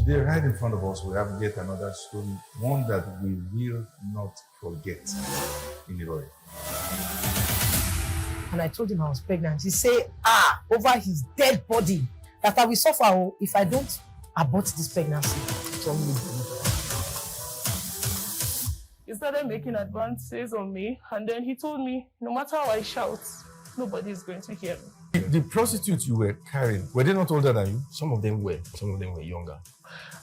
today, right in front of us, we have yet another story, one that we will not forget in the Lord. And I told him I was pregnant. He said, over his dead body, that I will suffer if I don't abort this pregnancy. He started making advances on me, and then he told me, no matter how I shout, nobody is going to hear me. The prostitutes you were carrying, were they not older than you? Some of them were younger.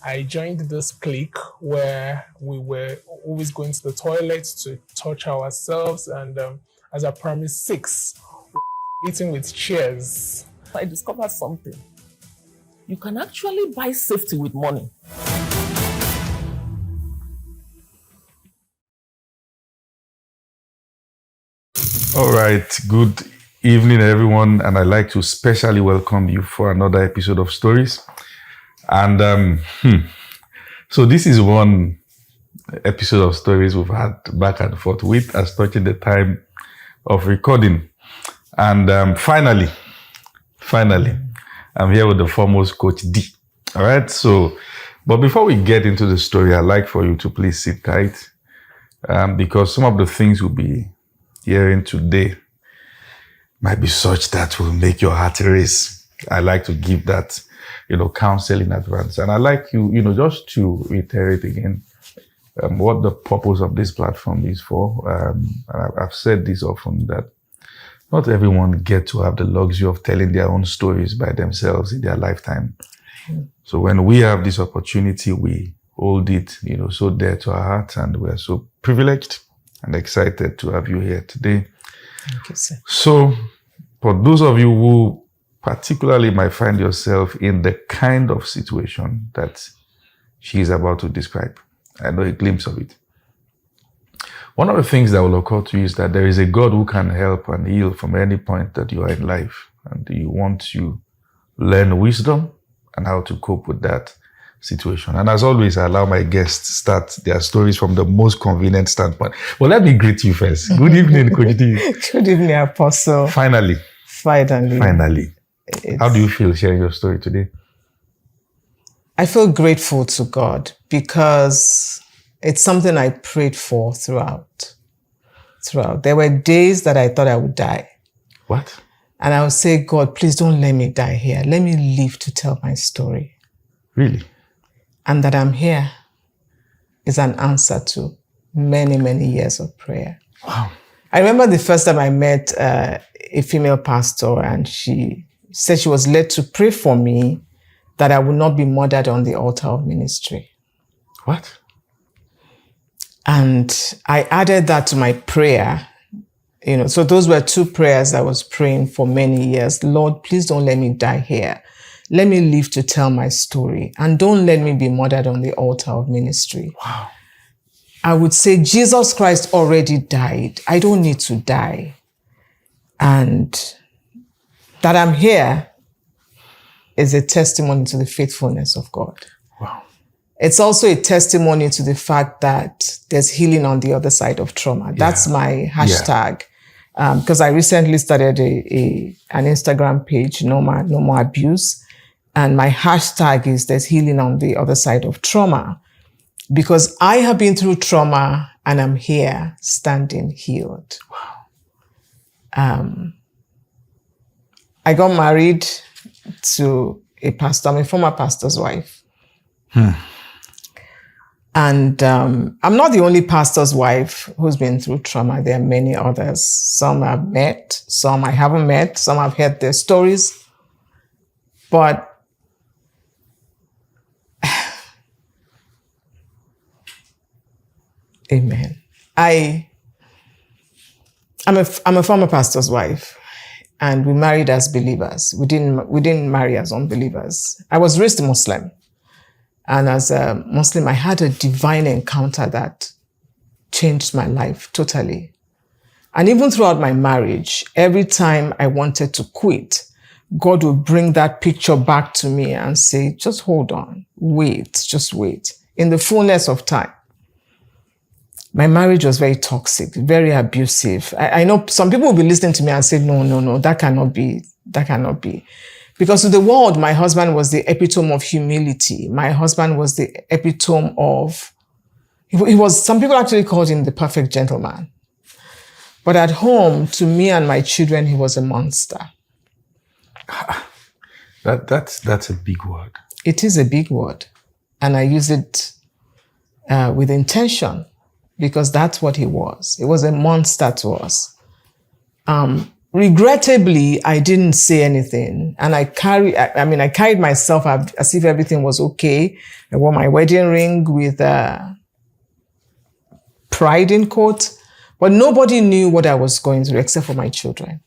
I joined this clique where we were always going to the toilet to touch ourselves, and as I promised 6, eating with chairs. I discovered something. You can actually buy safety with money. All right, good evening, everyone, and I'd like to specially welcome you for another episode of Stories. And so this is one episode of Stories we've had back and forth with as touching the time of recording. And finally, I'm here with the foremost Coach D. All right, so, but before we get into the story, I'd like for you to please sit tight because some of the things we'll be hearing today might be such that will make your heart race. I like to give that, counsel in advance. And I like you, just to reiterate again what the purpose of this platform is for. And I've said this often, that not everyone gets to have the luxury of telling their own stories by themselves in their lifetime. So when we have this opportunity, we hold it, so dear to our heart, and we are so privileged and excited to have you here today. Thank you, sir. So, for those of you who particularly might find yourself in the kind of situation that she is about to describe, I know a glimpse of it. One of the things that will occur to you is that there is a God who can help and heal from any point that you are in life, and you want to learn wisdom and how to cope with that situation. And as always, I allow my guests to start their stories from the most convenient standpoint. Well, let me greet you first. Good evening, Coach D. Good evening, Apostle. Finally. How do you feel sharing your story today? I feel grateful to God because it's something I prayed for throughout. There were days that I thought I would die. What? And I would say, God, please don't let me die here. Let me live to tell my story. Really? And that I'm here is an answer to many, many years of prayer. Wow. I remember the first time I met a female pastor, and she said she was led to pray for me that I would not be murdered on the altar of ministry. What? And I added that to my prayer. So those were 2 prayers I was praying for many years. Lord, please don't let me die here. Let me live to tell my story, and don't let me be murdered on the altar of ministry. Wow. I would say Jesus Christ already died. I don't need to die. And that I'm here is a testimony to the faithfulness of God. Wow. It's also a testimony to the fact that there's healing on the other side of trauma. That's my hashtag. Because I recently started an Instagram page, No More Abuse. And my hashtag is there's healing on the other side of trauma. Because I have been through trauma and I'm here standing healed. Wow. I got married to a pastor. I'm a former pastor's wife. And I'm not the only pastor's wife who's been through trauma. There are many others. Some I've met, some I haven't met, some I've heard their stories. But amen. I'm a former pastor's wife, and we married as believers. We didn't marry as unbelievers. I was raised Muslim. And as a Muslim, I had a divine encounter that changed my life totally. And even throughout my marriage, every time I wanted to quit, God would bring that picture back to me and say, just hold on, just wait. In the fullness of time. My marriage was very toxic, very abusive. I know some people will be listening to me and say, no, that cannot be That cannot be. Because to the world, my husband was the epitome of humility. My husband was the epitome of, he was, some people actually called him the perfect gentleman. But at home, to me and my children, he was a monster. That's a big word. It is a big word. And I use it with intention because that's what he was. He was a monster to us. Regrettably, I didn't say anything. And I carried myself as if everything was okay. I wore my wedding ring with pride in quote. But nobody knew what I was going through except for my children.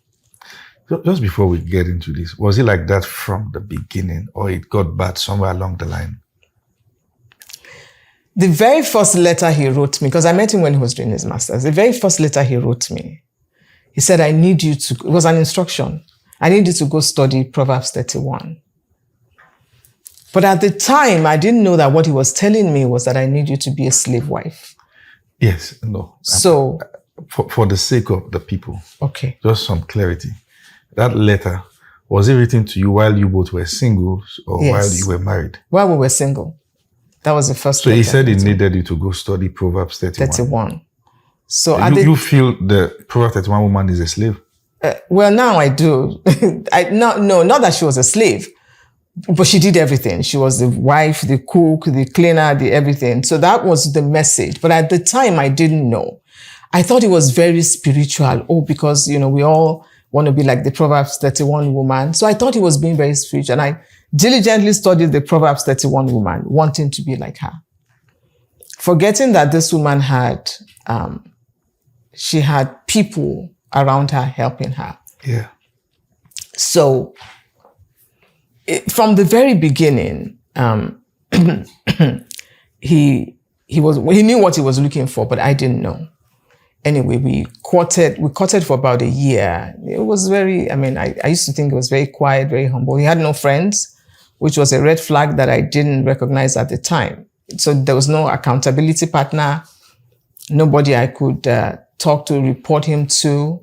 So just before we get into this, was it like that from the beginning or it got bad somewhere along the line? The very first letter he wrote me, because I met him when he was doing his master's, the very first letter he wrote me, he said, I need you to, it was an instruction, I need you to go study Proverbs 31. But at the time, I didn't know that what he was telling me was that I need you to be a slave wife. Yes, no. So, for the sake of the people, okay, just some clarity. That letter, was it written to you while you both were singles or Yes. while you were married? While we were single. That was the first So he letter. said he needed you to go study Proverbs 31. 31. So You feel the Proverbs 31 woman is a slave? well, now I do. Not that she was a slave, but she did everything. She was the wife, the cook, the cleaner, the everything. So that was the message. But at the time, I didn't know. I thought it was very spiritual. Oh, because, we all want to be like the Proverbs 31 woman. So I thought he was being very spiritual. And I diligently studied the Proverbs 31 woman, wanting to be like her. Forgetting that this woman she had people around her helping her. Yeah. So from the very beginning, he knew what he was looking for, but I didn't know. Anyway, we courted for about a year. It was very, I used to think it was very quiet, very humble. He had no friends, which was a red flag that I didn't recognize at the time. So there was no accountability partner, nobody I could talk to, report him to.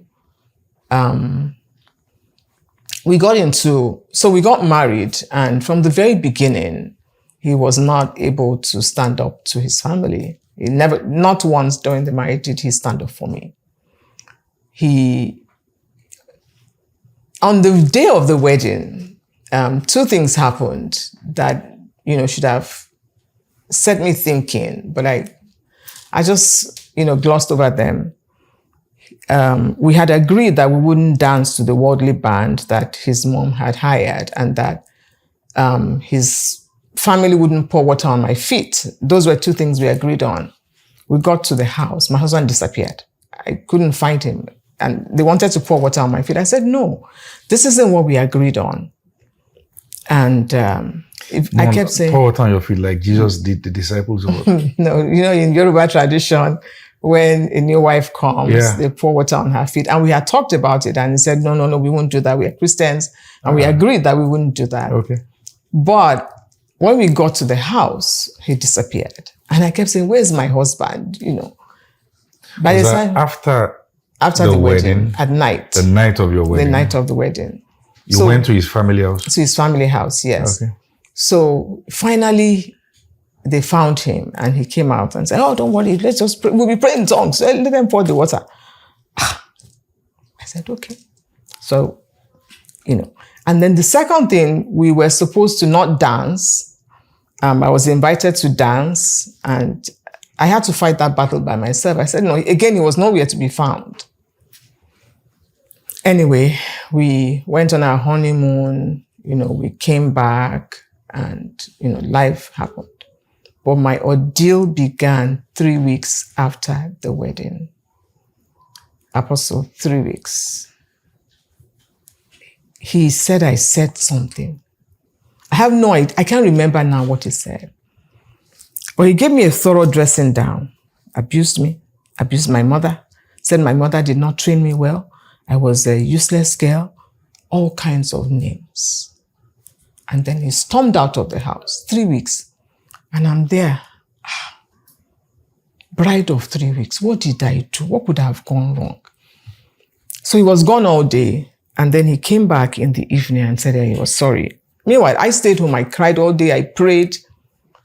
We got married, and from the very beginning, he was not able to stand up to his family. He never, not once during the marriage did he stand up for me. On the day of the wedding, two things happened that, should have set me thinking, but I just, glossed over them. We had agreed that we wouldn't dance to the worldly band that his mom had hired, and that his family wouldn't pour water on my feet. Those were two things we agreed on. We got to the house. My husband disappeared. I couldn't find him. And they wanted to pour water on my feet. I said, no, this isn't what we agreed on. And I kept saying... Pour water on your feet like Jesus did the disciples. No, in Yoruba tradition, when a new wife comes, they pour water on her feet. And we had talked about it. And he said, no, we won't do that. We are Christians. And we agreed that we wouldn't do that. Okay. But when we got to the house, he disappeared. And I kept saying, where's my husband? By the time after the wedding, at night. The night of your wedding. The night of the wedding. You went to his family house? To his family house, yes. Okay. So finally, they found him and he came out and said, oh, don't worry, let's just pray. We'll be praying in tongues. Let them pour the water. I said, okay. So, and then the second thing, we were supposed to not dance. I was invited to dance and I had to fight that battle by myself. I said, no, again, he was nowhere to be found. Anyway, we went on our honeymoon, we came back and, life happened. But my ordeal began 3 weeks after the wedding. Apostle, 3 weeks. He said I said something. I have no idea. I can't remember now what he said. But he gave me a thorough dressing down. Abused me. Abused my mother. Said my mother did not train me well. I was a useless girl. All kinds of names. And then he stormed out of the house. 3 weeks. And I'm there. Bride of 3 weeks. What did I do? What could have gone wrong? So he was gone all day. And then he came back in the evening and said that he was sorry. Meanwhile, I stayed home. I cried all day. I prayed.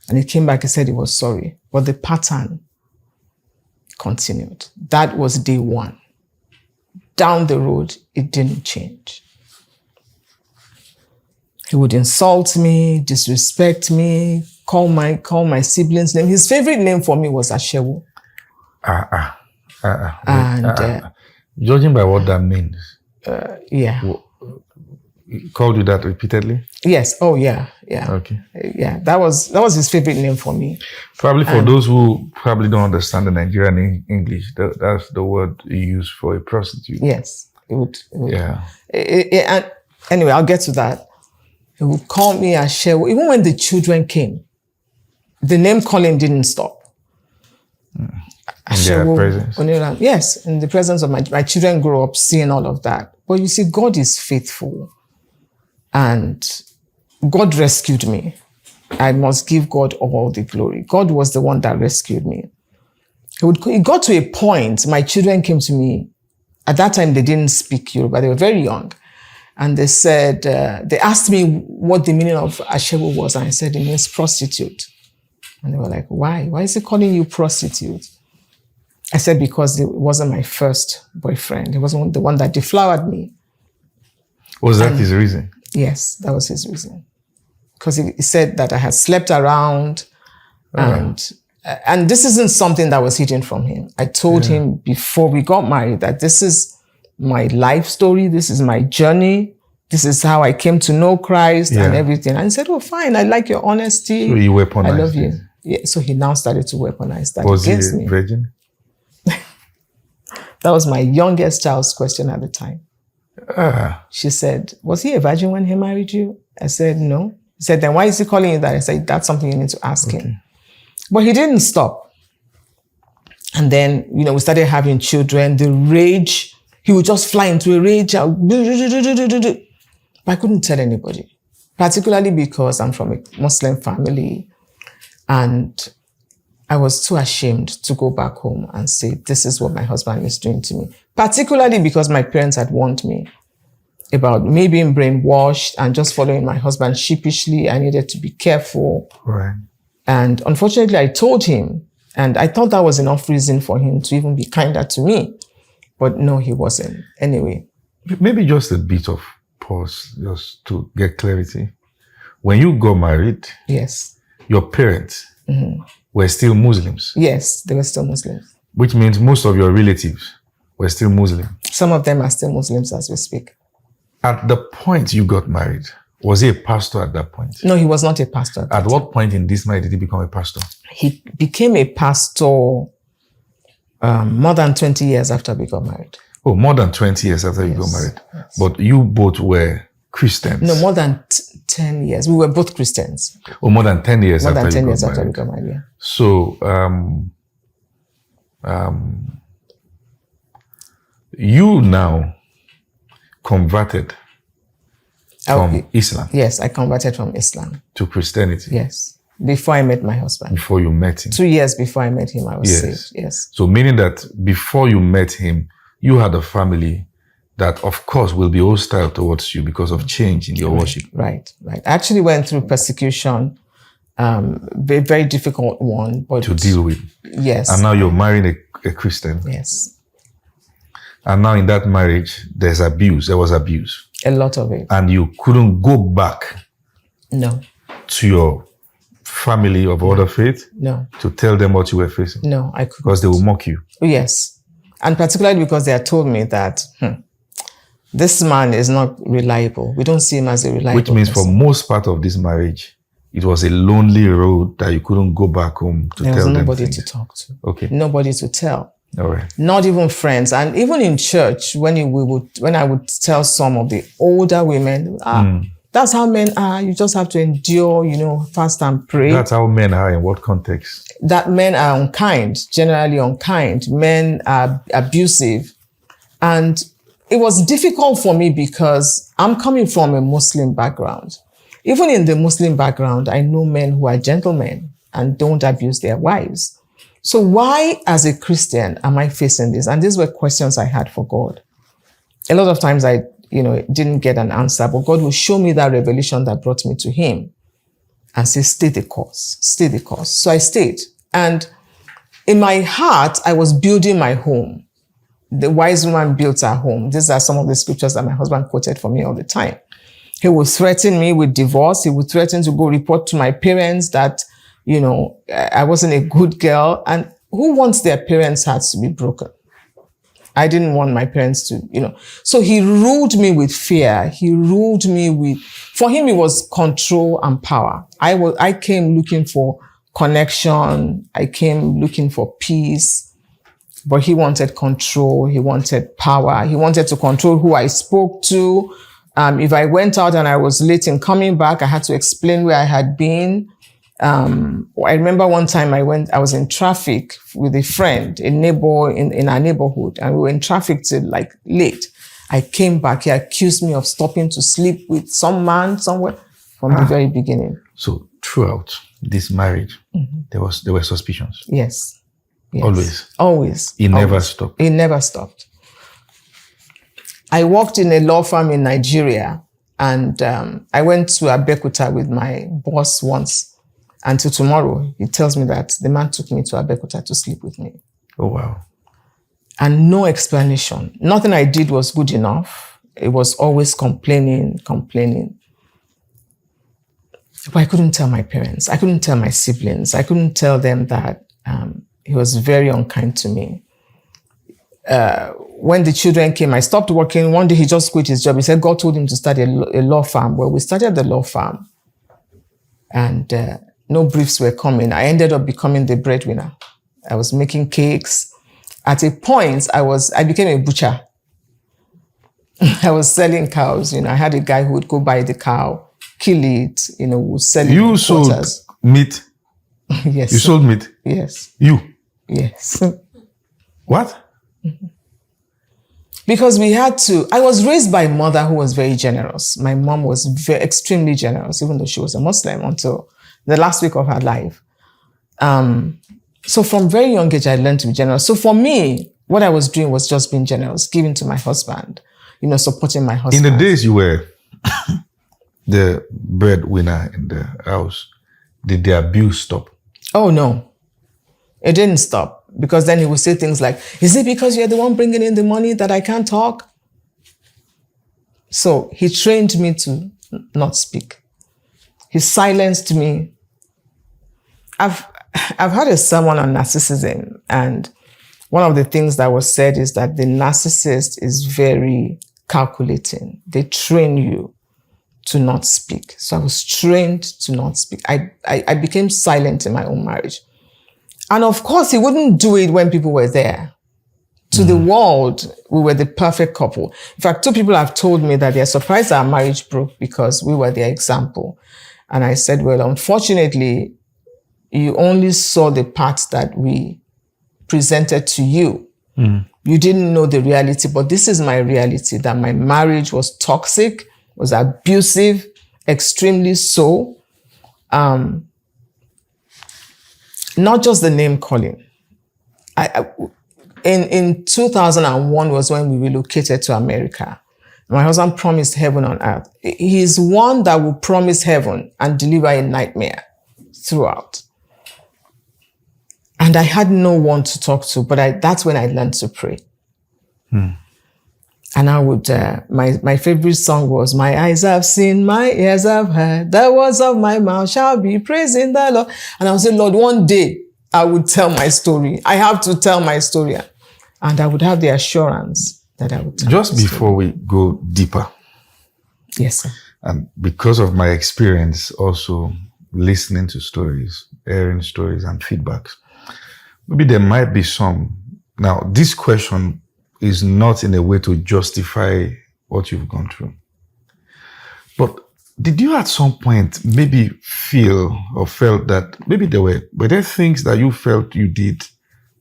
And he came back and said he was sorry. But the pattern continued. That was day one. Down the road, it didn't change. He would insult me, disrespect me, call my siblings' name. His favorite name for me was Ashewu. Judging by what that means, Yeah. he called you that repeatedly? Yes. Oh, yeah. Yeah. Okay. Yeah. That was his favorite name for me. Probably for those who probably don't understand the Nigerian English, that's the word you use for a prostitute. Yes. It would. Yeah. And anyway, I'll get to that. He would call me Ashewu. Even when the children came, the name calling didn't stop. In their presence. Yes, in the presence of my children grew up seeing all of that. But you see, God is faithful. And God rescued me. I must give God all the glory. God was the one that rescued me. It got to a point, my children came to me. At that time, they didn't speak Yoruba. They were very young. And they said, they asked me what the meaning of Ashewu was. And I said, it means prostitute. And they were like, why? Why is he calling you prostitute? I said, because it wasn't my first boyfriend. It wasn't the one that deflowered me. Was that his reason? Yes, that was his reason. Because he said that I had slept around and this isn't something that was hidden from him. I told him before we got married that this is my life story. This is my journey. This is how I came to know Christ and everything. And he said, oh, fine. I like your honesty. So he weaponized I love you. it. Yeah, so he now started to weaponize that Was he against a me. virgin? That was my youngest child's question at the time. She said, was he a virgin when he married you? I said, no. He said, then why is he calling you that? I said, that's something you need to ask him. But he didn't stop. And then, we started having children. The rage, he would just fly into a rage. But I couldn't tell anybody, particularly because I'm from a Muslim family. And I was too ashamed to go back home and say, this is what my husband is doing to me. Particularly because my parents had warned me about me being brainwashed and just following my husband sheepishly. I needed to be careful. Right. And unfortunately, I told him, and I thought that was enough reason for him to even be kinder to me. But no, he wasn't. Anyway. Maybe just a bit of pause, just to get clarity. When you got married, Yes. your parents were still Muslims. Yes, they were still Muslims. Which means most of your relatives were still Muslim. Some of them are still Muslims as we speak. At the point you got married, was he a pastor at that point? No, he was not a pastor. At what point in this marriage did he become a pastor? He became a pastor more than 20 years after we got married. Oh, more than 20 years after you got married. Yes. But you both were Christians. No, more than 10 years. We were both Christians. Oh, more than 10 years after you got married. More than 10 years after we got married, yeah. So, you now converted from Islam. Yes, I converted from Islam to Christianity. Yes, before I met my husband. Before you met him. 2 years before I met him, I was saved. Yes. So meaning that before you met him, you had a family that, of course, will be hostile towards you because of change in your worship. Right. I actually went through persecution, very, very difficult one, but to deal with. Yes. And now you're marrying a Christian. Yes. And now in that marriage, there's abuse. There was abuse. A lot of it. And you couldn't go back. No. To your family of other faith. No. To tell them what you were facing. No, I couldn't. Because they will mock you. Yes. And particularly because they had told me that this man is not reliable. We don't see him as a reliable Which means person. for most part of this marriage, it was a lonely road that you couldn't go back home to tell them. There was nobody to talk to. Okay. Nobody to tell. All right. Not even friends. And even in church, when I would tell some of the older women, that's how men are. You just have to endure, fast and pray. That's how men are. In what context? That men are unkind, generally unkind. Men are abusive. And it was difficult for me because I'm coming from a Muslim background. Even in the Muslim background, I know men who are gentlemen and don't abuse their wives. So why, as a Christian, am I facing this? And these were questions I had for God. A lot of times I didn't get an answer, but God will show me that revelation that brought me to him and say, stay the course, stay the course. So I stayed. And in my heart, I was building my home. The wise woman built her home. These are some of the scriptures that my husband quoted for me all the time. He would threaten me with divorce. He would threaten to go report to my parents that, I wasn't a good girl. And who wants their parents' hearts to be broken? I didn't want my parents to, So he ruled me with fear. For him, it was control and power. I came looking for connection. I came looking for peace. But he wanted control. He wanted power. He wanted to control who I spoke to. If I went out and I was late in coming back, I had to explain where I had been. I remember one time I was in traffic with a friend, a neighbor in our neighborhood, and we were in traffic till late. I came back. He accused me of stopping to sleep with some man somewhere from the very beginning. So throughout this marriage, there were suspicions. Yes. Always. It never stopped. It never stopped. I worked in a law firm in Nigeria, and I went to Abeokuta with my boss once. Until tomorrow, he tells me that the man took me to Abeokuta to sleep with me. Oh, wow. And no explanation. Nothing I did was good enough. It was always complaining. But I couldn't tell my parents. I couldn't tell my siblings. I couldn't tell them that he was very unkind to me. When the children came, I stopped working. One day he just quit his job. He said God told him to start a law firm. Well, we started the law firm. And no briefs were coming. I ended up becoming the breadwinner. I was making cakes. At a point, I became a butcher. I was selling cows. I had a guy who would go buy the cow, kill it, would sell it. You sold meat? Yes. You sold meat? Yes. You? Yes. What? Because I was raised by a mother who was very generous. My mom was extremely generous, even though she was a Muslim, until the last week of her life. So from very young age, I learned to be generous. So for me, what I was doing was just being generous, giving to my husband, supporting my husband. In the days you were the breadwinner in the house, did the abuse stop? Oh, no. It didn't stop. Because then he would say things like, is it because you're the one bringing in the money that I can't talk? So he trained me to not speak. He silenced me. I've had a sermon on narcissism, and one of the things that was said is that the narcissist is very calculating. They train you to not speak. So I was trained to not speak. I became silent in my own marriage. And of course, he wouldn't do it when people were there. To the world, we were the perfect couple. In fact, 2 people have told me that they're surprised our marriage broke because we were their example. And I said, well, unfortunately, you only saw the parts that we presented to you. You didn't know the reality, but this is my reality, that my marriage was toxic, was abusive, extremely so. Not just the name calling. In 2001 was when we relocated to America. My husband promised heaven on earth. He's one that will promise heaven and deliver a nightmare throughout. And I had no one to talk to, but that's when I learned to pray. And I would, my favorite song was, my eyes have seen, my ears have heard, the words of my mouth shall be praising the Lord. And I would say, Lord, one day I would tell my story. I have to tell my story. And I would have the assurance that I would tell Just my before story. we go deeper. Yes, sir. And because of my experience also listening to stories, hearing stories and feedbacks, maybe there might be some. Now, this question is not in a way to justify what you've gone through. But did you at some point maybe feel or felt that maybe were there things that you felt you did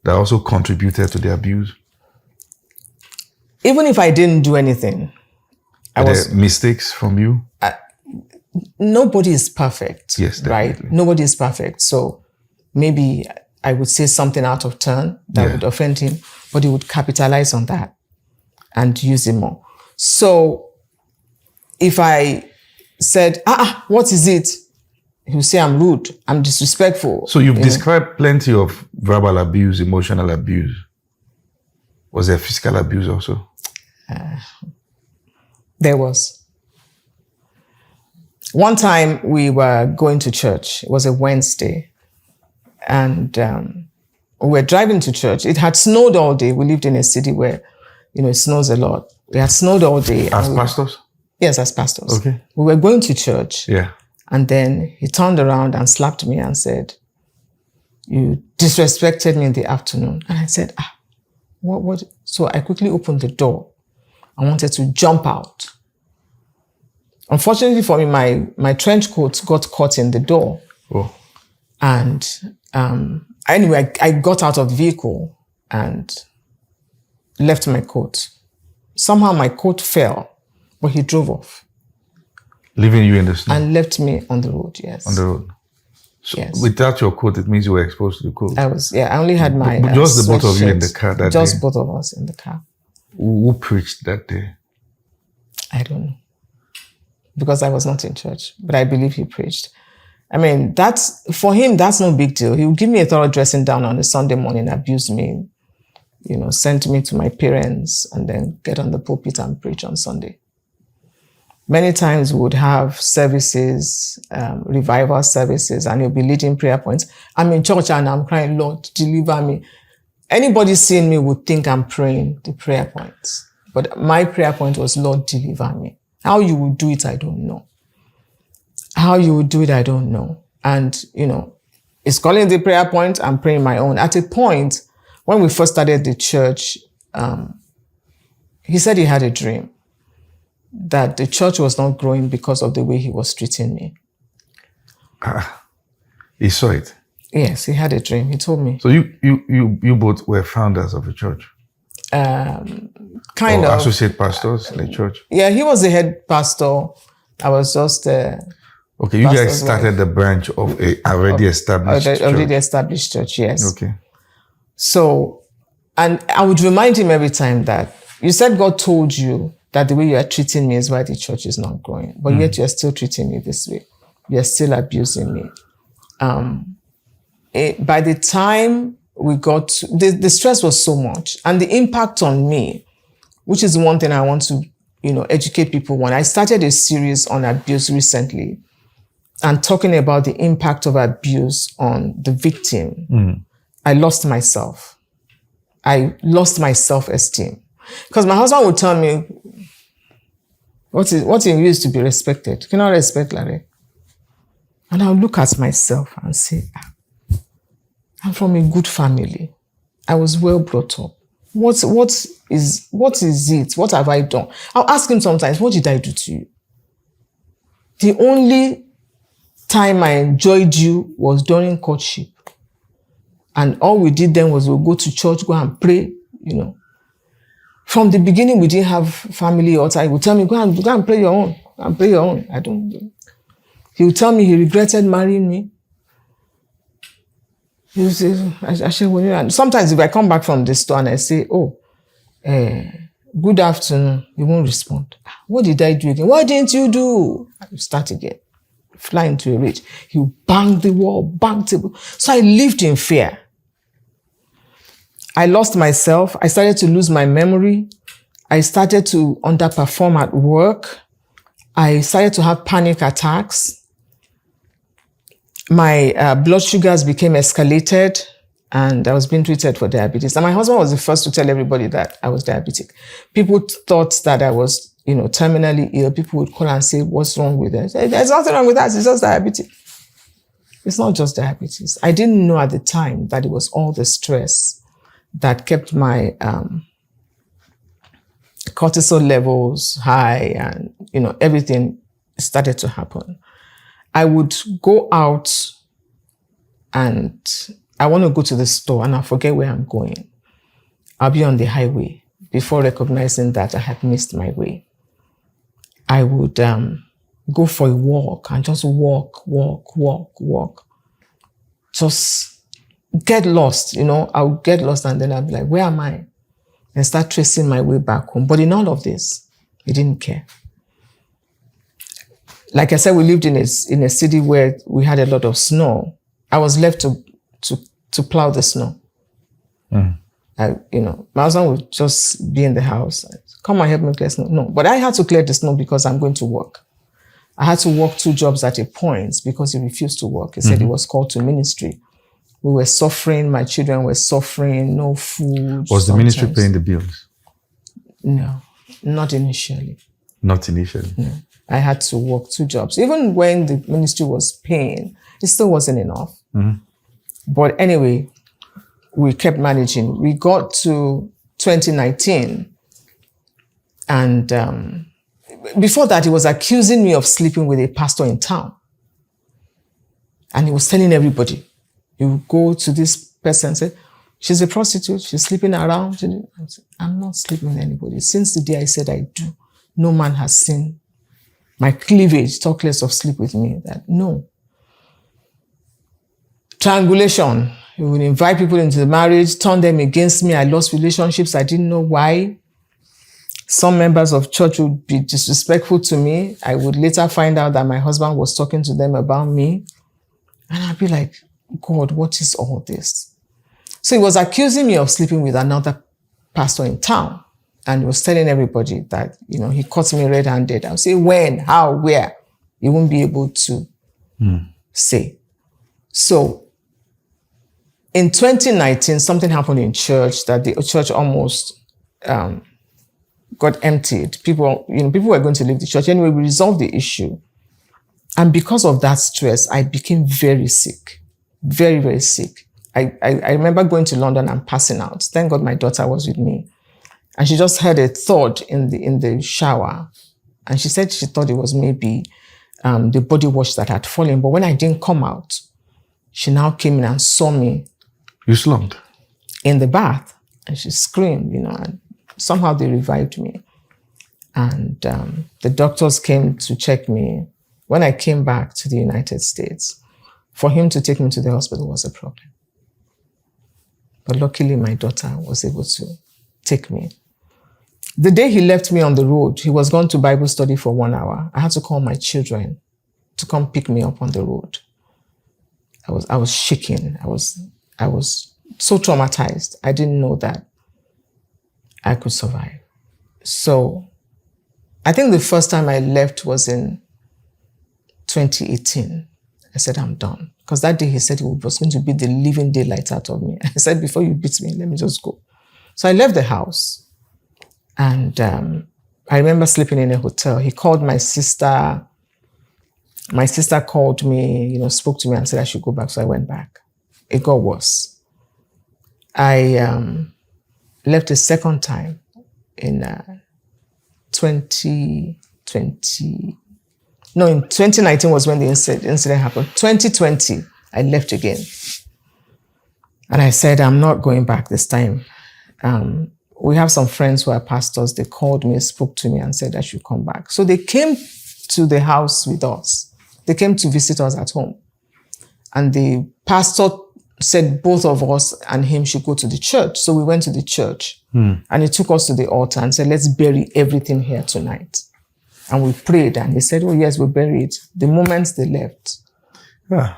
that also contributed to the abuse? Even if I didn't do anything, Were there mistakes from you? Nobody is perfect. Yes, definitely. Right? Nobody is perfect. So maybe I would say something out of turn that would offend him, but he would capitalize on that and use it more. So if I said, what is it? He would say I'm rude, I'm disrespectful. So you've described plenty of verbal abuse, emotional abuse. Was there physical abuse also? There was. One time we were going to church. It was a Wednesday. And we were driving to church. It had snowed all day. We lived in a city where, it snows a lot. It had snowed all day. As pastors? Yes, as pastors. Okay. We were going to church. Yeah. And then he turned around and slapped me and said, you disrespected me in the afternoon. And I said, what? So I quickly opened the door. I wanted to jump out. Unfortunately for me, my trench coat got caught in the door. Oh. And anyway, I got out of the vehicle and left my coat. Somehow my coat fell, but he drove off. Leaving you in the snow? And left me on the road, yes. On the road. So yes. Without your coat, it means you were exposed to the cold. I only had my just the both of you in the car that day? Just both of us in the car. Who preached that day? I don't know. Because I was not in church, but I believe he preached. I mean, for him, that's no big deal. He would give me a thorough dressing down on a Sunday morning, abuse me, send me to my parents, and then get on the pulpit and preach on Sunday. Many times we would have services, revival services, and he'll be leading prayer points. I'm in church and I'm crying, Lord, deliver me. Anybody seeing me would think I'm praying the prayer points. But my prayer point was, Lord, deliver me. How you will do it, I don't know. How you will do it, I don't know. And, it's calling the prayer point, I'm praying my own. At a point, when we first started the church, he said he had a dream that the church was not growing because of the way he was treating me. He saw it? Yes, he had a dream. He told me. So you both were founders of a church? Kind of. Associate pastors in the church? Yeah, he was the head pastor. I was just okay, you guys started the branch of a already established church? Already established church, yes. Okay. So, and I would remind him every time that you said God told you that the way you are treating me is why the church is not growing. But yet you are still treating me this way. You are still abusing me. By the time we got to, the stress was so much. And the impact on me, which is one thing I want to, educate people on. I started a series on abuse recently and talking about the impact of abuse on the victim. I lost myself. I lost my self-esteem. Because my husband would tell me, what it is to be respected? You cannot respect Larry. And I'll look at myself and say, I'm from a good family. I was well brought up. What is it? What have I done? I'll ask him sometimes, what did I do to you? The only time I enjoyed you was during courtship. And all we did then was we'll go to church, go and pray, From the beginning, we didn't have family altar. He would tell me, go and pray your own. Go and pray your own. I don't do it. He would tell me he regretted marrying me. He would say, and sometimes if I come back from the store and I say, good afternoon, he won't respond. What did I do again? What didn't you do? I would start again, fly into a rage. He would bang the wall, bang table. So I lived in fear. I lost myself. I started to lose my memory. I started to underperform at work. I started to have panic attacks. My blood sugars became escalated and I was being treated for diabetes. And my husband was the first to tell everybody that I was diabetic. People thought that I was, terminally ill. People would call and say, what's wrong with it? There's nothing wrong with that. It's just diabetes. It's not just diabetes. I didn't know at the time that it was all the stress that kept my cortisol levels high and, everything started to happen. I would go out and I want to go to the store and I forget where I'm going. I'll be on the highway before recognizing that I had missed my way. I would go for a walk and just walk. Just get lost, I'll get lost and then I'll be like, where am I? And start tracing my way back home. But in all of this, he didn't care. like I said, we lived in a city where we had a lot of snow. I was left to plow the snow. My husband would just be in the house. Come and help me clear snow. No, but I had to clear the snow because I'm going to work. I had to work 2 jobs at a point because he refused to work. He said he was called to ministry. We were suffering. My children were suffering. No food. Was the ministry paying the bills? No, not initially. Not initially. No. I had to work 2 jobs. Even when the ministry was paying, it still wasn't enough. But anyway, we kept managing. We got to 2019. And before that, he was accusing me of sleeping with a pastor in town. And he was telling everybody. He would go to this person and say, she's a prostitute, she's sleeping around. I said, I'm not sleeping with anybody. Since the day I said I do, no man has seen my cleavage, talk less of sleep with me. That no. Triangulation. He would invite people into the marriage, turn them against me. I lost relationships. I didn't know why. Some members of church would be disrespectful to me. I would later find out that my husband was talking to them about me. And I'd be like, God, what is all this? So he was accusing me of sleeping with another pastor in town. And he was telling everybody that, he caught me red-handed. I would say, when, how, where? He won't be able to say. So in 2019, something happened in church that the church almost got emptied. People were going to leave the church. Anyway, we resolved the issue. And because of that stress, I became very sick. Very, very sick. I remember going to London and passing out. Thank God my daughter was with me. And she just heard a thud in the shower. And she said she thought it was maybe the body wash that had fallen. But when I didn't come out, she now came in and saw me. You slumped? In the bath. And she screamed, and somehow they revived me. And the doctors came to check me. When I came back to the United States, for him to take me to the hospital was a problem. But luckily, my daughter was able to take me. The day he left me on the road, he was gone to Bible study for 1 hour. I had to call my children to come pick me up on the road. I was shaking. I was so traumatized. I didn't know that I could survive. So I think the first time I left was in 2018. I said, I'm done. Because that day he said he was going to beat the living daylight out of me. I said, before you beat me, let me just go. So I left the house. And I remember sleeping in a hotel. He called my sister. My sister called me, spoke to me and said I should go back. So I went back. It got worse. I left a second time in 2020. No, in 2019 was when the incident happened. 2020, I left again. And I said, I'm not going back this time. We have some friends who are pastors. They called me, spoke to me and said I should come back. So they came to the house with us. They came to visit us at home. And the pastor said both of us and him should go to the church. So we went to the church. And he took us to the altar and said, let's bury everything here tonight. And we prayed and they said, oh yes, we buried it. The moment they left. Yeah.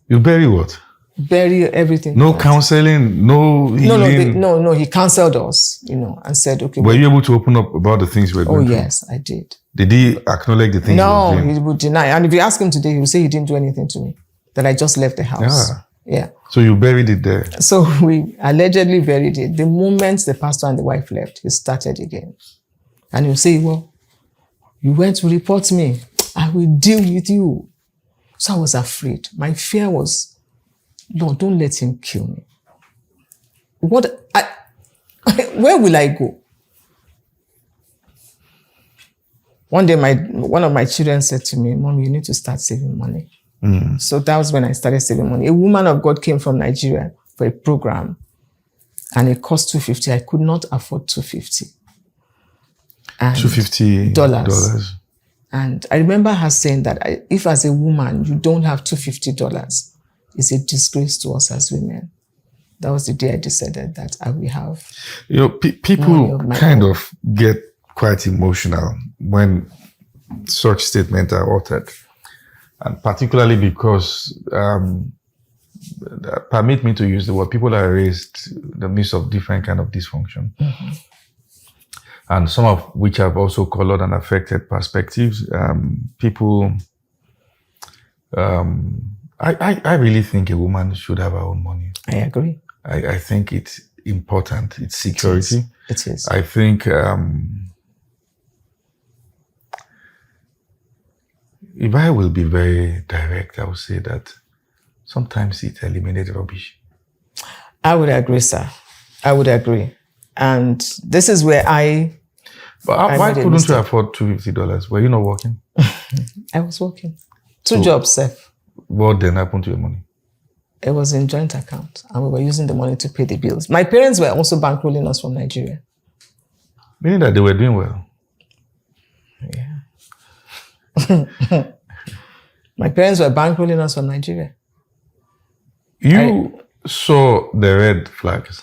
You bury what? Bury everything. No counseling, no healing? No, he counseled us, and said, okay. Were you able to open up about the things you were going through? Oh yes, I did. Did he acknowledge the things? No, he would deny. And if you ask him today, he would say he didn't do anything to me. That I just left the house. Yeah. So you buried it there? So we allegedly buried it. The moment the pastor and the wife left, he started again. And he'll say, well, you went to report me. I will deal with you. So I was afraid. My fear was, Lord, don't let him kill me. Where will I go? One day, one of my children said to me, Mom, you need to start saving money. So that was when I started saving money. A woman of God came from Nigeria for a program and it cost $250. I could not afford $250. $250. And I remember her saying that if as a woman you don't have $250, it's a disgrace to us as women. That was the day I decided that I will have. People kind of get quite emotional when such statements are uttered, and particularly because permit me to use the word, people are raised in the midst of different kind of dysfunction, and some of which have also colored and affected perspectives. People, I really think a woman should have her own money. I agree. I think it's important. It's security. It is. I think if I will be very direct, I would say that sometimes it eliminates rubbish. I would agree, sir. I would agree. And this is where But why made a couldn't you mistake. afford $250? Were you not working? I was working. Two jobs, sir. What then happened to your money? It was in joint account, and we were using the money to pay the bills. My parents were also bankrolling us from Nigeria. Meaning that they were doing well. Yeah. My parents were bankrolling us from Nigeria. You saw the red flags.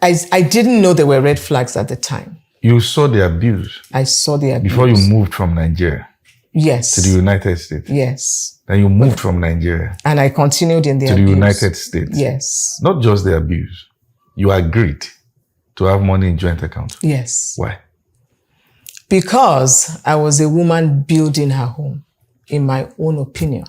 I didn't know there were red flags at the time. You saw the abuse I saw the abuse. before you moved from Nigeria Yes. to the United States. Yes. Then you moved from Nigeria And I continued in the to abuse. the United States. Yes. Not just the abuse. You agreed to have money in joint account. Yes. Why? Because I was a woman building her home, in my own opinion.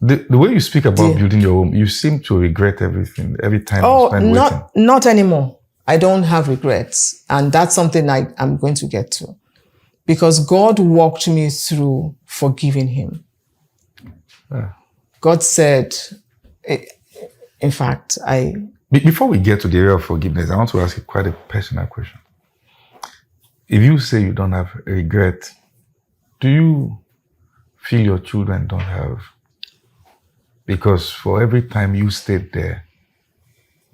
The way you speak about Yeah. building your home, you seem to regret everything every time you Oh, spend waiting. not anymore. I don't have regrets. And that's something I'm going to get to. Because God walked me through forgiving him. Yeah. God said, in fact, Before we get to the area of forgiveness, I want to ask you quite a personal question. If you say you don't have regret, do you feel your children don't have? Because for every time you stayed there,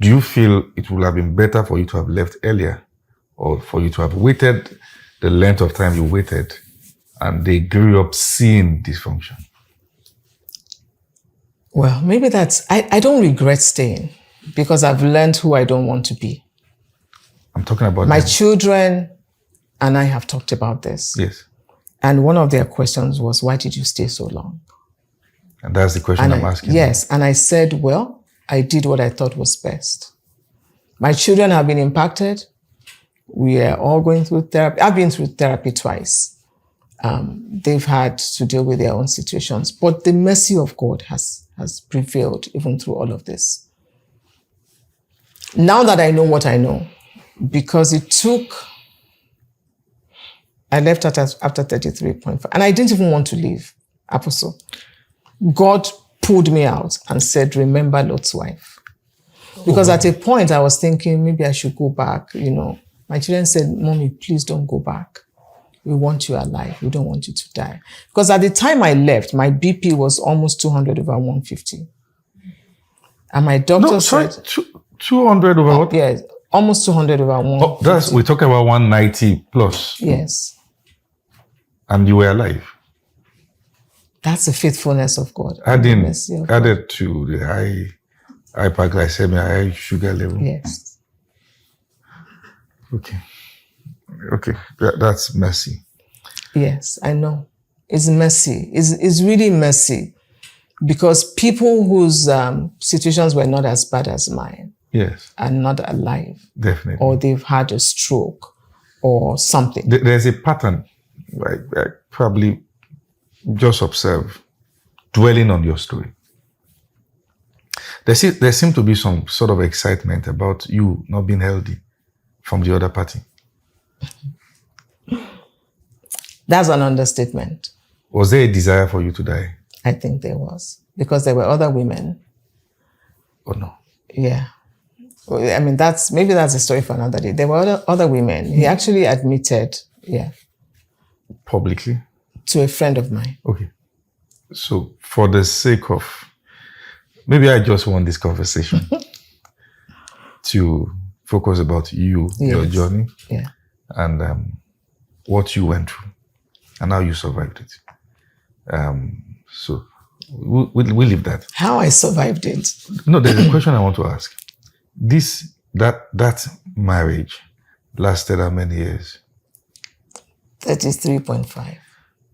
do you feel it would have been better for you to have left earlier, or for you to have waited the length of time you waited and they grew up seeing dysfunction? well, maybe I don't regret staying because I've learned who I don't want to be. I'm talking about My them. children and I have talked about this. Yes. And one of their questions was, why did you stay so long? And that's the question I'm asking. Yes. And I said, well, I did what I thought was best. My children have been impacted. We are all going through therapy. I've been through therapy twice. They've had to deal with their own situations. But the mercy of God has prevailed even through all of this. Now that I know what I know, because I left after 33.5, and I didn't even want to leave, Apostle. God pulled me out and said, remember Lot's wife. Because at a point I was thinking maybe I should go back. My children said, Mommy, please don't go back. We want you alive. We don't want you to die. Because at the time I left, my BP was almost 200 over 150. And my doctor said... 200 over what? Yeah, almost 200 over 150. We're talking about 190 plus. Yes. And you were alive. That's the faithfulness of God. Added The mercy of God. added to the high hyperglycemia, high sugar level. Yes. Okay. That's messy. Yes, I know. It's messy. It's really messy. Because people whose situations were not as bad as mine Yes, are not alive. definitely. Or they've had a stroke or something. There's a pattern. I probably just observe dwelling on your story. There seems to be some sort of excitement about you not being healthy from the other party. That's an understatement. Was there a desire for you to die? I think there was. Because there were other women. Or no? Yeah. I mean, maybe that's a story for another day. There were other women. He actually admitted, Publicly? to a friend of mine. Okay. So for the sake of, maybe I just want this conversation to focus about you, your Yes. journey, Yeah. and what you went through and how you survived it. So we'll leave that. How I survived it. No, there's a question I want to ask. That marriage lasted how many years? 33.5.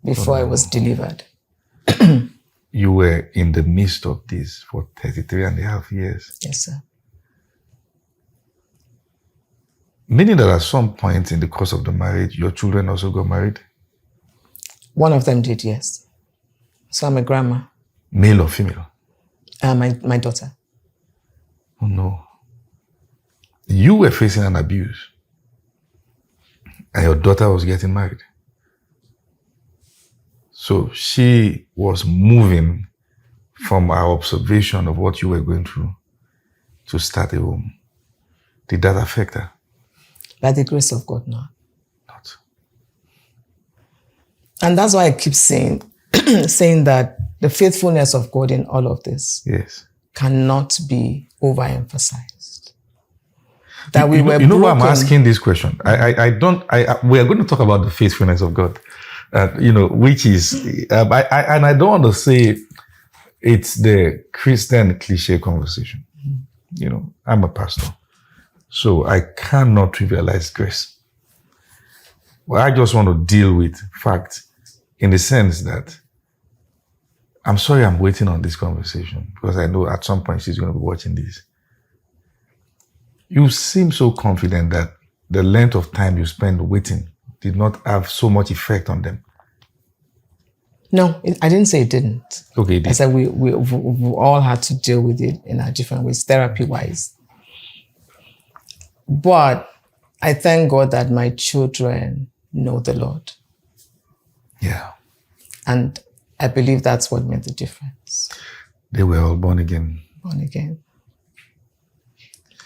before I was delivered. You were in the midst of this for 33 and a half years. Yes, sir. Meaning that at some point in the course of the marriage, your children also got married? One of them did, yes. So I'm a grandma. Male or female? My daughter. Oh no. You were facing an abuse. And your daughter was getting married. So she was moving from our observation of what you were going through to start a home. Did that affect her? By the grace of God, no. Not. And that's why I keep saying that the faithfulness of God in all of this cannot be overemphasized. That we were You know why I'm broken. asking this question? We are going to talk about the faithfulness of God. Which is, I don't want to say it's the Christian cliche conversation. I'm a pastor, so I cannot trivialize grace. Well, I just want to deal with fact in the sense that I'm sorry I'm waiting on this conversation because I know at some point she's going to be watching this. You seem so confident that the length of time you spend waiting did not have so much effect on them. No, I didn't say it didn't. Okay, it did. I said we all had to deal with it in our different ways, therapy-wise. But I thank God that my children know the Lord. Yeah. And I believe that's what made the difference. They were all born again. Born again.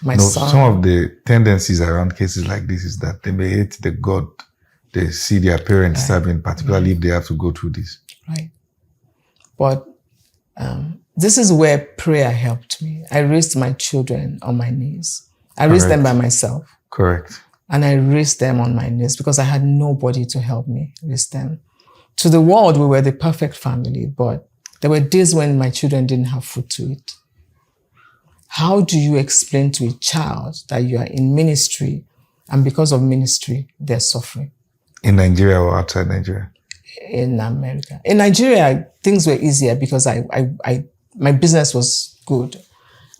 My son. Some of the tendencies around cases like this is that they may hate the God they see their parents serving, particularly if they have to go through this. Right. But this is where prayer helped me. I raised my children on my knees. I raised them by myself. Correct. And I raised them on my knees because I had nobody to help me raise them. To the world, we were the perfect family, but there were days when my children didn't have food to eat. How do you explain to a child that you are in ministry and because of ministry, they're suffering? In Nigeria or outside Nigeria? In America. In Nigeria, things were easier because my business was good.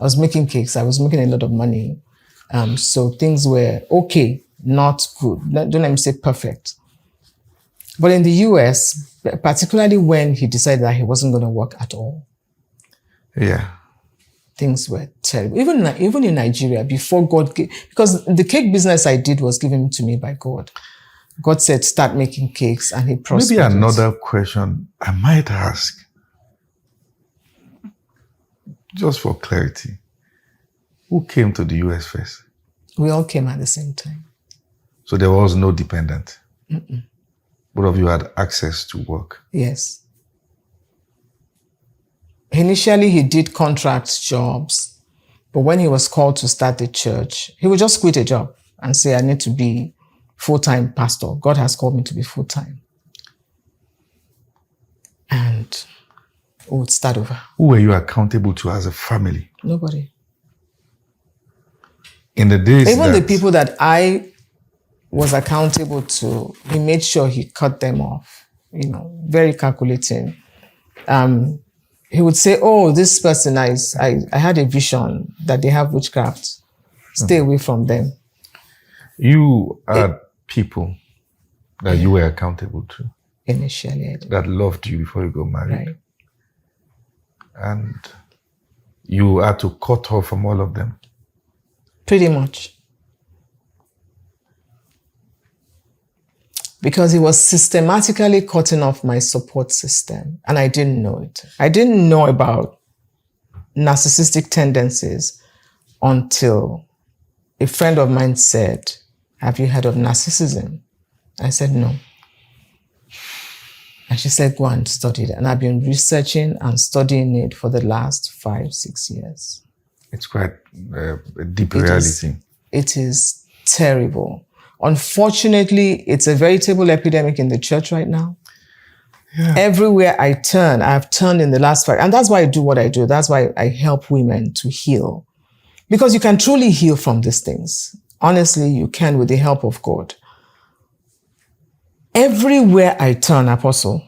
I was making cakes. I was making a lot of money. So things were okay, not good. Don't let me say perfect. But in the US, particularly when he decided that he wasn't going to work at all. Yeah. Things were terrible. Even in Nigeria, before God gave, because the cake business I did was given to me by God. God said, start making cakes, and he prospered. Maybe another question I might ask, just for clarity. Who came to the US first? We all came at the same time. So there was no dependent? Mm-mm. Both of you had access to work? Yes. Initially, he did contract jobs, but when he was called to start the church, he would just quit a job and say, I need to be full-time pastor. God has called me to be full-time. And we would start over. Who were you accountable to as a family? Nobody. In the days Even the people that I was accountable to, he made sure he cut them off, very calculating. He would say, oh, this person, I had a vision that they have witchcraft. Stay away from them. You had people that you were accountable to. Initially, I did. That loved you before you got married. Right. And you had to cut off from all of them. Pretty much. Because he was systematically cutting off my support system, and I didn't know it. I didn't know about narcissistic tendencies until a friend of mine said, have you heard of narcissism? I said, no. And she said, go and study it. And I've been researching and studying it for the last 5-6 years. It's quite a deep reality. It is terrible. Unfortunately, it's a veritable epidemic in the church right now. Yeah. Everywhere I turn, I've turned in the last 5, and that's why I do what I do. That's why I help women to heal. Because you can truly heal from these things. Honestly, you can with the help of God. Everywhere I turn, Apostle,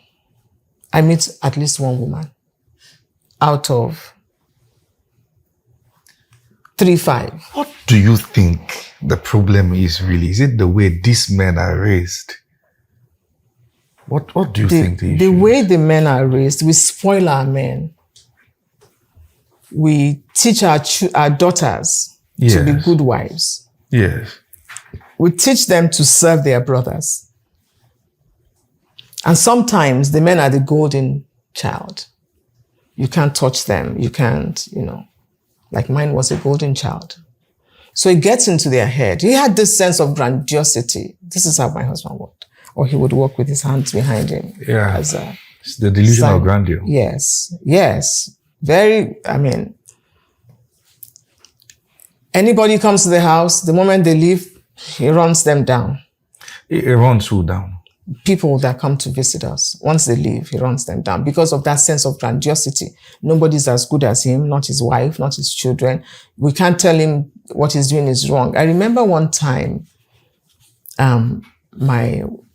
I meet at least one woman out of 3-5. What do you think the problem is really? Is it the way these men are raised? What do you think the issue The way is? the men are raised, we spoil our men. We teach our daughters to be Yes. good wives. Yes. We teach them to serve their brothers. And sometimes the men are the golden child. You can't touch them. You can't, like mine was a golden child. So it gets into their head. He had this sense of grandiosity. This is how my husband worked. Or he would walk with his hands behind him. Yeah. As a It's the delusion son. of grandeur. Yes. Very, anybody comes to the house, the moment they leave, he runs them down. It runs who down? People that come to visit us, once they leave, he runs them down because of that sense of grandiosity. Nobody's as good as him, not his wife, not his children. We can't tell him what he's doing is wrong. I remember one time,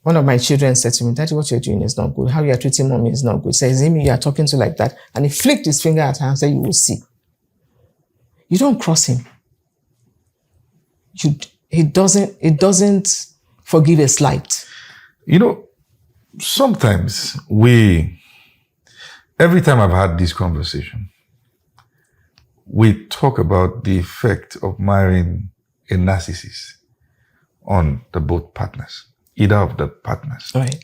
one of my children said to me, "Daddy, what you're doing is not good. How you are treating mommy is not good." Says, "Amy, you are talking to like that." And he flicked his finger at her and said, "You will see. You don't cross him. He doesn't forgive a slight." Sometimes every time I've had this conversation, we talk about the effect of marrying a narcissist on the both partners, either of the partners. Right.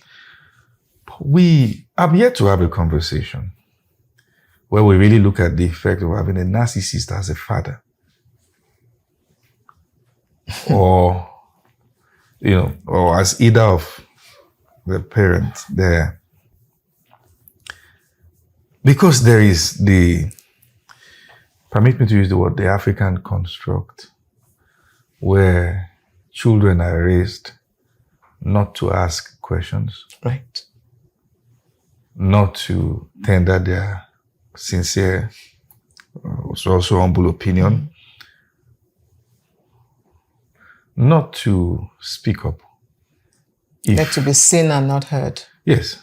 I'm yet to have a conversation where we really look at the effect of having a narcissist as a father. or as either of the parents there. Because there is permit me to use the word, the African construct, where children are raised not to ask questions, Right. not to tender their sincere, also humble opinion, not to speak up. Let to be seen and not heard. Yes.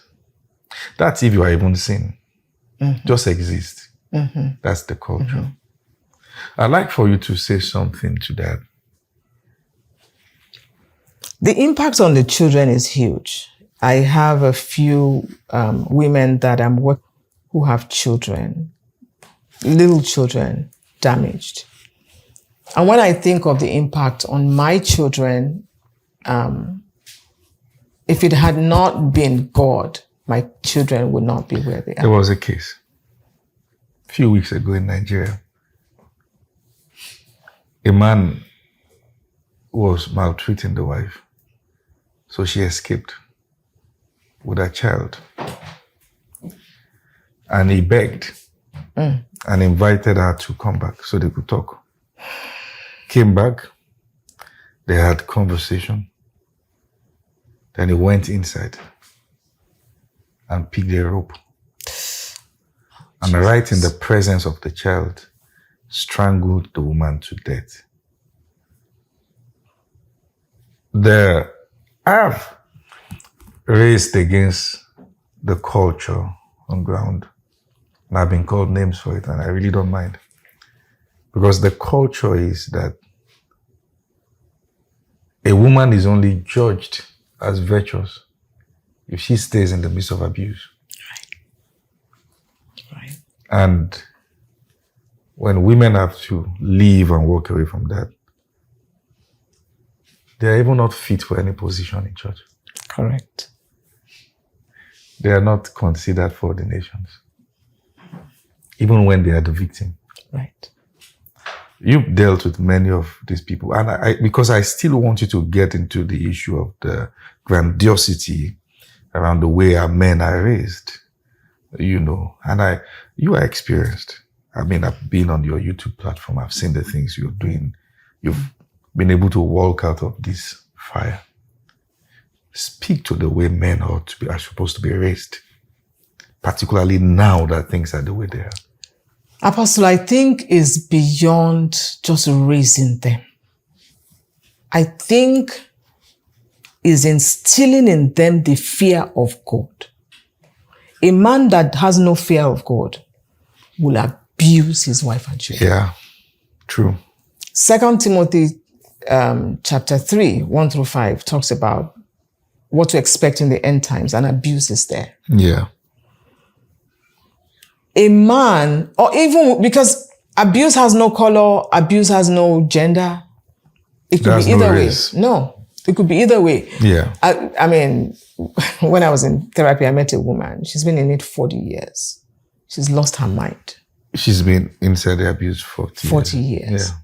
That's if you are even seen. Just exist. That's the culture. I'd like for you to say something to that. The impact on the children is huge. I have a few women that I'm working who have children, little children, damaged. And when I think of the impact on my children, if it had not been God, my children would not be where they There are. was a case a few weeks ago in Nigeria. A man was maltreating the wife, so she escaped with her child. And he begged and invited her to come back so they could talk. Came back, they had conversation. Then he went inside and picked a rope. And right in the presence of the child, strangled the woman to death. I have raised against the culture on ground. And I've been called names for it, and I really don't mind. Because the culture is that a woman is only judged as virtuous if she stays in the midst of abuse. Right. And when women have to leave and walk away from that, they are even not fit for any position in church. Correct. They are not considered for the nations, even when they are the victim. Right. You've dealt with many of these people, and because I still want you to get into the issue of the grandiosity around the way our men are raised, and you are experienced. I've been on your YouTube platform. I've seen the things you're doing. You've been able to walk out of this fire. Speak to the way men are supposed to be raised, particularly now that things are the way they are. Apostle, I think is beyond just raising them. I think is instilling in them the fear of God. A man that has no fear of God will abuse his wife and children. Yeah, true. 2 Timothy chapter 3, 1 through 5 talks about what to expect in the end times, and abuse is there. Yeah. A man, or even because abuse has no color, abuse has no gender. It could There's be no either way. race. No, it could be either way. Yeah. I mean, when I was in therapy, I met a woman. She's been in it 40 years. She's lost her mind. She's been inside the abuse for 40 years. Yeah.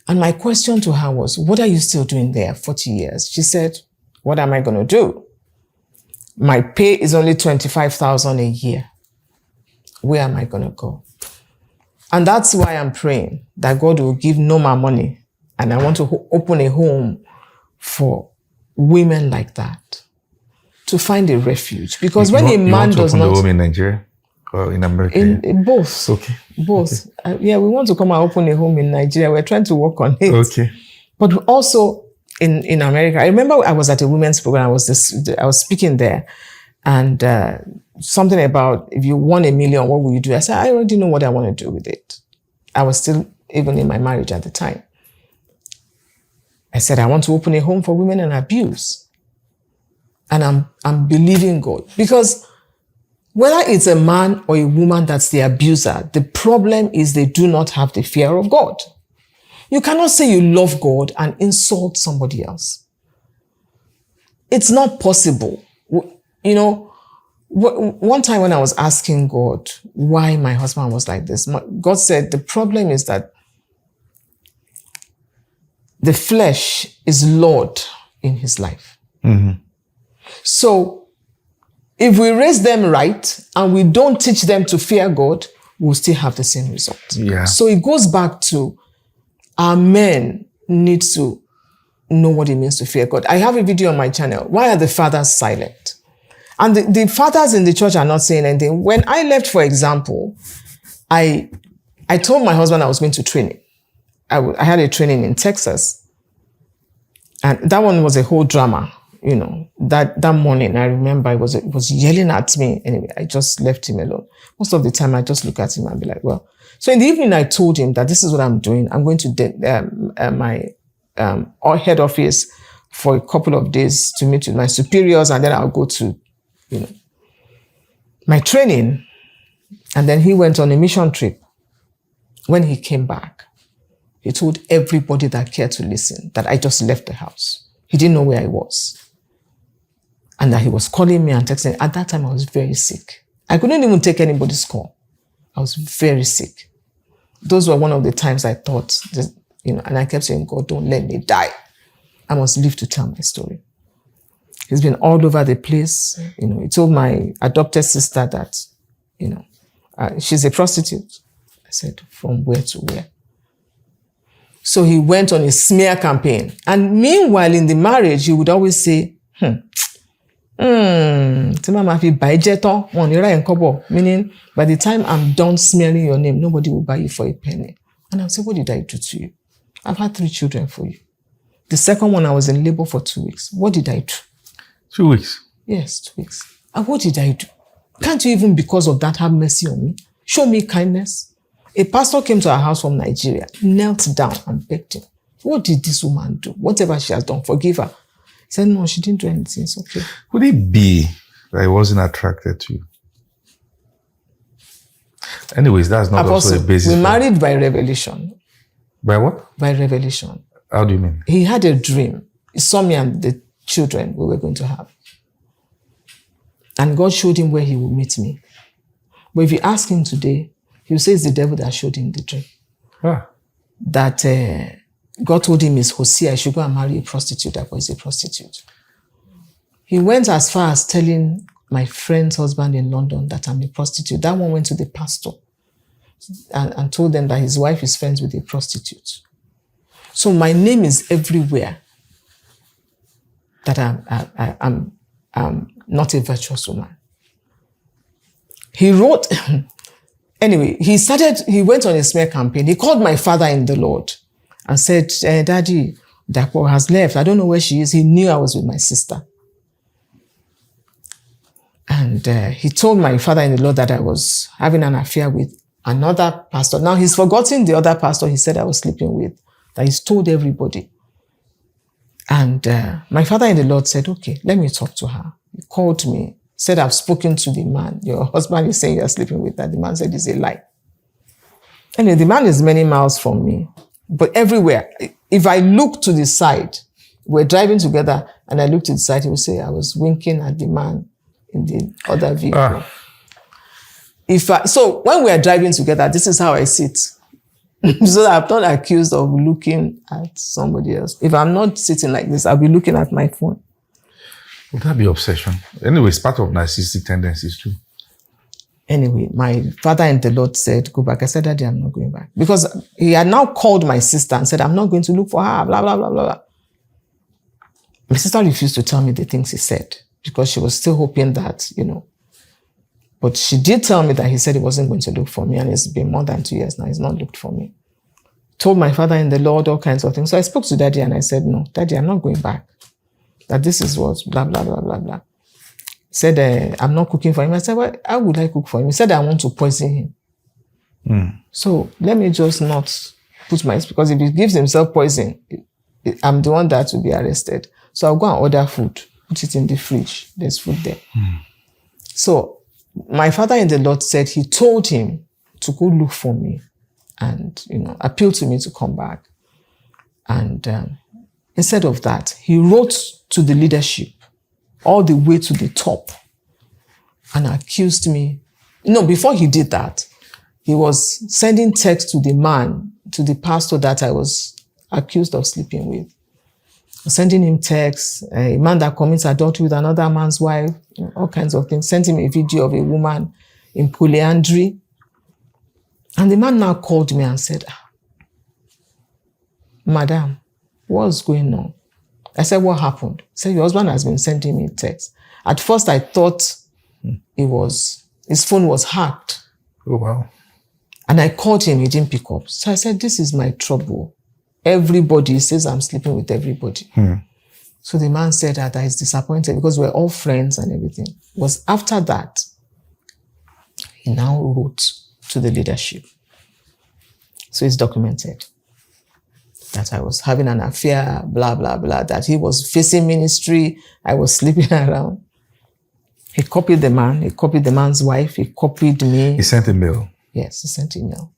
And my question to her was, what are you still doing there 40 years? She said, what am I going to do? My pay is only 25,000 a year. Where am I going to go? And that's why I'm praying that God will give Noma money. And I want to open a home for women like that to find a refuge. Because when a man does not... You want to open the home in Nigeria or in America? In both. Okay. Both. Yeah, we want to come and open a home in Nigeria. We're trying to work on it. Okay. But also in America. I remember I was at a women's program. I was speaking there, and something about, if you won $1 million, what will you do? I said, I already know what I want to do with it. I was still even in my marriage at the time. I said, I want to open a home for women in abuse. And I'm believing God. Because whether it's a man or a woman that's the abuser, the problem is they do not have the fear of God. You cannot say you love God and insult somebody else. It's not possible. You know, one time when I was asking God why my husband was like this, God said the problem is that the flesh is Lord in his life. Mm-hmm. So if we raise them right and we don't teach them to fear God, we'll still have the same result. Yeah. So it goes back to our men need to know what it means to fear God. I have a video on my channel. Why are the fathers silent? And the fathers in the church are not saying anything. When I left, for example, I told my husband I was going to training. I had a training in Texas. And that one was a whole drama. You know, that morning, I remember it was yelling at me. Anyway, I just left him alone. Most of the time, I just look at him and be like, well. So in the evening, I told him that this is what I'm doing. I'm going to my head office for a couple of days to meet with my superiors, and then I'll go to, you know, my training. And then he went on a mission trip. When he came back, he told everybody that cared to listen that I just left the house. He didn't know where I was. And that he was calling me and texting. At that time, I was very sick. I couldn't even take anybody's call. I was very sick. Those were one of the times I thought, you know, and I kept saying, God, don't let me die. I must live to tell my story. He's been all over the place. You know, he told my adopted sister that, you know, she's a prostitute. I said, from where to where? So he went on a smear campaign. And meanwhile, in the marriage, he would always say, meaning by the time I'm done smearing your name, nobody will buy you for a penny. And I'll say, what did I do to you? I've had 3 children for you. The second one, I was in labor for 2 weeks. What did I do? 2 weeks? Yes, 2 weeks. And what did I do? Can't you even, because of that, have mercy on me? Show me kindness. A pastor came to our house from Nigeria, knelt down and begged him. What did this woman do? Whatever she has done, forgive her. He said, no, she didn't do anything. It's okay. Could it be that I wasn't attracted to you? Anyways, that's not Apostle, also a basis. We married by revelation. By what? By revelation. How do you mean? He had a dream. He saw me and the children we were going to have. And God showed him where he would meet me. But if you ask him today, he will say it's the devil that showed him the dream. Ah. That God told him it's Hosea, I should go and marry a prostitute. That was a prostitute. He went as far as telling my friend's husband in London that I'm a prostitute. That one went to the pastor and told them that his wife is friends with a prostitute. So my name is everywhere that I'm not a virtuous woman. He wrote, anyway, he went on a smear campaign. He called my father in the Lord and said, Daddy, Dapo has left. I don't know where she is. He knew I was with my sister. And he told my father-in-law that I was having an affair with another pastor. Now he's forgotten the other pastor he said I was sleeping with, that he's told everybody. And my father-in-law said, okay, let me talk to her. He called me, said, I've spoken to the man. Your husband is saying you're sleeping with that. The man said it's a lie. Anyway, the man is many miles from me, but everywhere. If I look to the side, we're driving together, and I look to the side, he will say I was winking at the man in the other vehicle. So when we are driving together, this is how I sit. So I'm not accused of looking at somebody else. If I'm not sitting like this, I'll be looking at my phone. Would that be obsession? Anyway, it's part of narcissistic tendencies too. Anyway, my father-in-law said, go back. I said, Daddy, I'm not going back. Because he had now called my sister and said, I'm not going to look for her, blah, blah, blah, blah, blah. My sister refused to tell me the things he said because she was still hoping that, But she did tell me that he said he wasn't going to look for me, and it's been more than 2 years now. He's not looked for me. Told my father-in-law all kinds of things. So I spoke to Daddy and I said, no, Daddy, I'm not going back. That this is what, blah, blah, blah, blah, blah. Said, I'm not cooking for him. I said, well, how would I cook for him? He said, I want to poison him. So let me just not put because if he gives himself poison, I'm the one that will be arrested. So I'll go and order food, put it in the fridge. There's food there. So my father-in-law said he told him to go look for me and, appeal to me to come back. And instead of that, he wrote to the leadership all the way to the top and accused me. No, before he did that, he was sending text to the man, to the pastor that I was accused of sleeping with. Sending him texts, a man that commits adultery with another man's wife, all kinds of things. Sent him a video of a woman in polyandry. And the man now called me and said, Madam, what's going on? I said, what happened? He said, your husband has been sending me texts. At first, I thought his phone was hacked. Oh, wow. And I called him, he didn't pick up. So I said, this is my trouble. Everybody says I'm sleeping with everybody. So the man said that he's disappointed because we're all friends and everything. It was after that, he now wrote to the leadership. So it's documented that I was having an affair, blah, blah, blah, that he was facing ministry, I was sleeping around. He copied the man, he copied the man's wife, he copied me. He sent a mail. Yes, he sent email.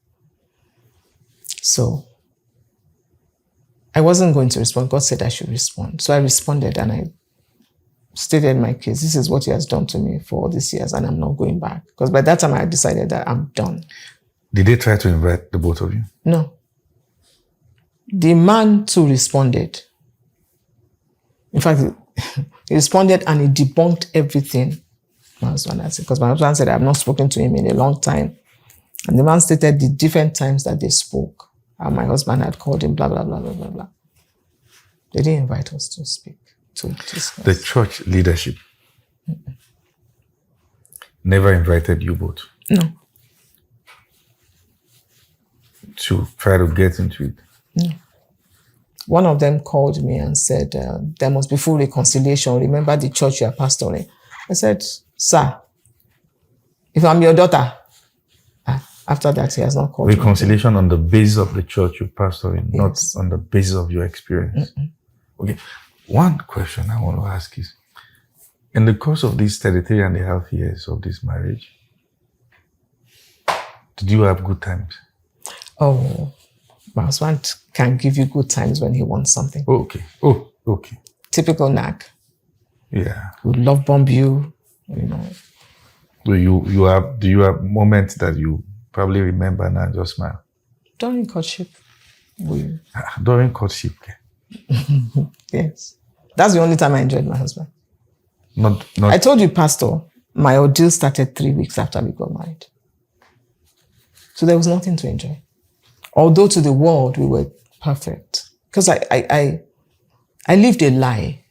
So I wasn't going to respond. God said I should respond. So I responded and I stated my case. This is what he has done to me for all these years and I'm not going back. Because by that time I had decided that I'm done. Did they try to invite the both of you? No. The man too responded. In fact, he responded and he debunked everything my husband had said. Because my husband said, I have not spoken to him in a long time. And the man stated the different times that they spoke. And my husband had called him, blah, blah, blah, blah, blah, blah. They didn't invite us to speak, to discuss. The church leadership never invited you both? No. To try to get into it? No. One of them called me and said, there must be full reconciliation. Remember the church you are pastoring. I said, sir, if I'm your daughter, after that, he has not called me. Reconciliation on the basis of the church you pastor in, Yes. not on the basis of your experience. Okay. One question I want to ask is, in the course of these 33.5 years of this marriage, did you have good times? Oh, my husband can give you good times when he wants something. Oh, okay. Oh, okay. Typical knack. Yeah. He would love bomb you, Do you have moments that you probably remember and just smile? During courtship, During courtship? yes. That's the only time I enjoyed my husband. Not. I told you, Pastor, my ordeal started 3 weeks after we got married. So there was nothing to enjoy. Although to the world, we were perfect. Because I lived a lie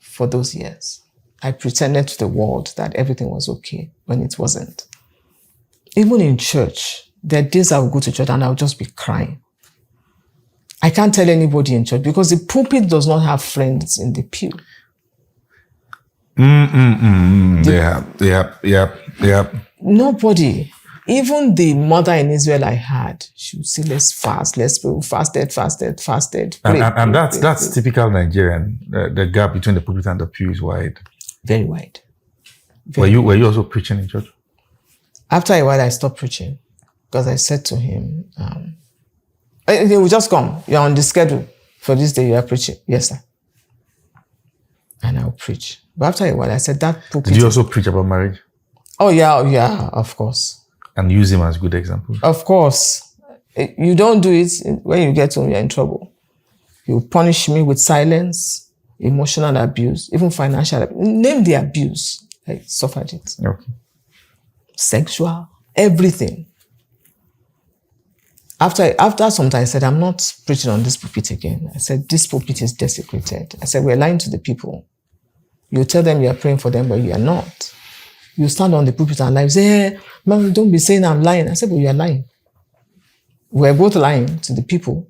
for those years. I pretended to the world that everything was okay when it wasn't. Even in church, there are days I would go to church and I would just be crying. I can't tell anybody in church because the pulpit does not have friends in the pew. Yeah. Nobody. Even the mother in Israel I had, she would say, let's fast, let's pray. We fasted. And that's typical Nigerian. The gap between the pulpit and the pew is wide. Very wide. Were you also preaching in church? After a while, I stopped preaching because I said to him, he will just come. You're on the schedule for this day. You are preaching. Yes, sir. And I'll preach. But after a while, I said that pulpit. Did you also preach about marriage? Oh, yeah, of course. And use him as good example? Of course. You don't do it when you get home, you're in trouble. You punish me with silence, emotional abuse, even financial abuse. Name the abuse. I suffered it. Okay. Sexual, everything. After some time, I said, I'm not preaching on this pulpit again. I said, this pulpit is desecrated. I said, we're lying to the people. You tell them you are praying for them, but you are not. You stand on the pulpit and lie. You say, hey, man, don't be saying I'm lying. I said, but you are lying. We're both lying to the people,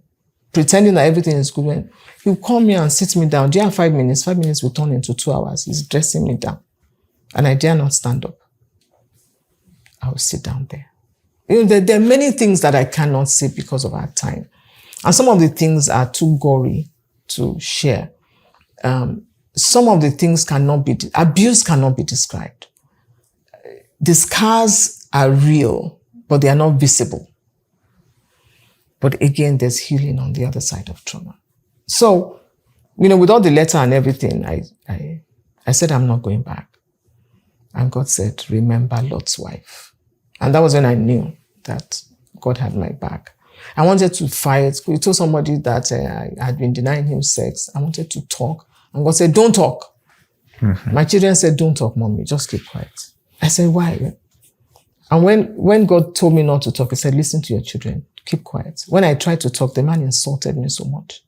pretending that everything is good. When you call me and sit me down, do you have 5 minutes? 5 minutes will turn into 2 hours. He's dressing me down. And I dare not stand up. I will sit down there. You know, there are many things that I cannot say because of our time. And some of the things are too gory to share. Some of the things abuse cannot be described. The scars are real, but they are not visible. But again, there's healing on the other side of trauma. So, with all the letter and everything, I said, I'm not going back. And God said, remember Lot's wife. And that was when I knew that God had my back. I wanted to fight. We told somebody that I had been denying him sex. I wanted to talk. And God said, don't talk. Mm-hmm. My children said, don't talk, mommy, just keep quiet. I said, why? And when God told me not to talk, he said, listen to your children, keep quiet. When I tried to talk, the man insulted me so much.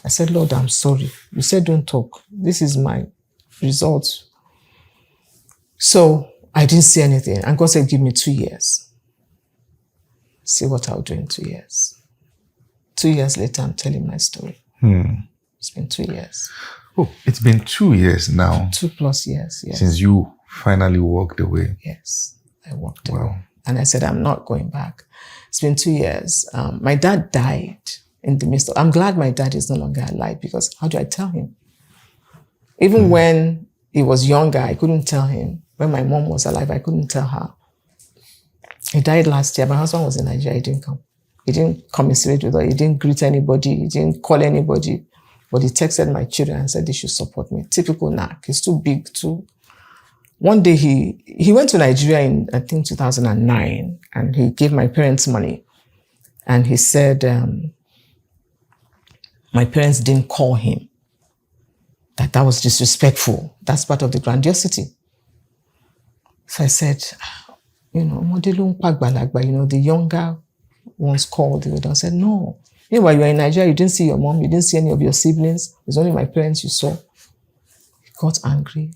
I said, Lord, I'm sorry. You said don't talk. This is my result. So I didn't say anything. And God said, give me 2 years. See what I'll do in 2 years. 2 years later, I'm telling my story. It's been 2 years. Oh, it's been 2 years now. 2+ years, yes. Since you finally walked away. Yes, I walked away. And I said, I'm not going back. It's been 2 years. My dad died in the midst of... I'm glad my dad is no longer alive because how do I tell him? Even when he was younger, I couldn't tell him. When my mom was alive, I couldn't tell her. He died last year. My husband was in Nigeria. He didn't come. He didn't commiserate with her. He didn't greet anybody. He didn't call anybody. But he texted my children and said they should support me. Typical knack. He's too big to... One day he went to Nigeria in, I think, 2009. And he gave my parents money. And he said my parents didn't call him. That was disrespectful. That's part of the grandiosity. So I said, the younger ones called. They said, no. While you were in Nigeria, you didn't see your mom, you didn't see any of your siblings. It's only my parents you saw. He got angry.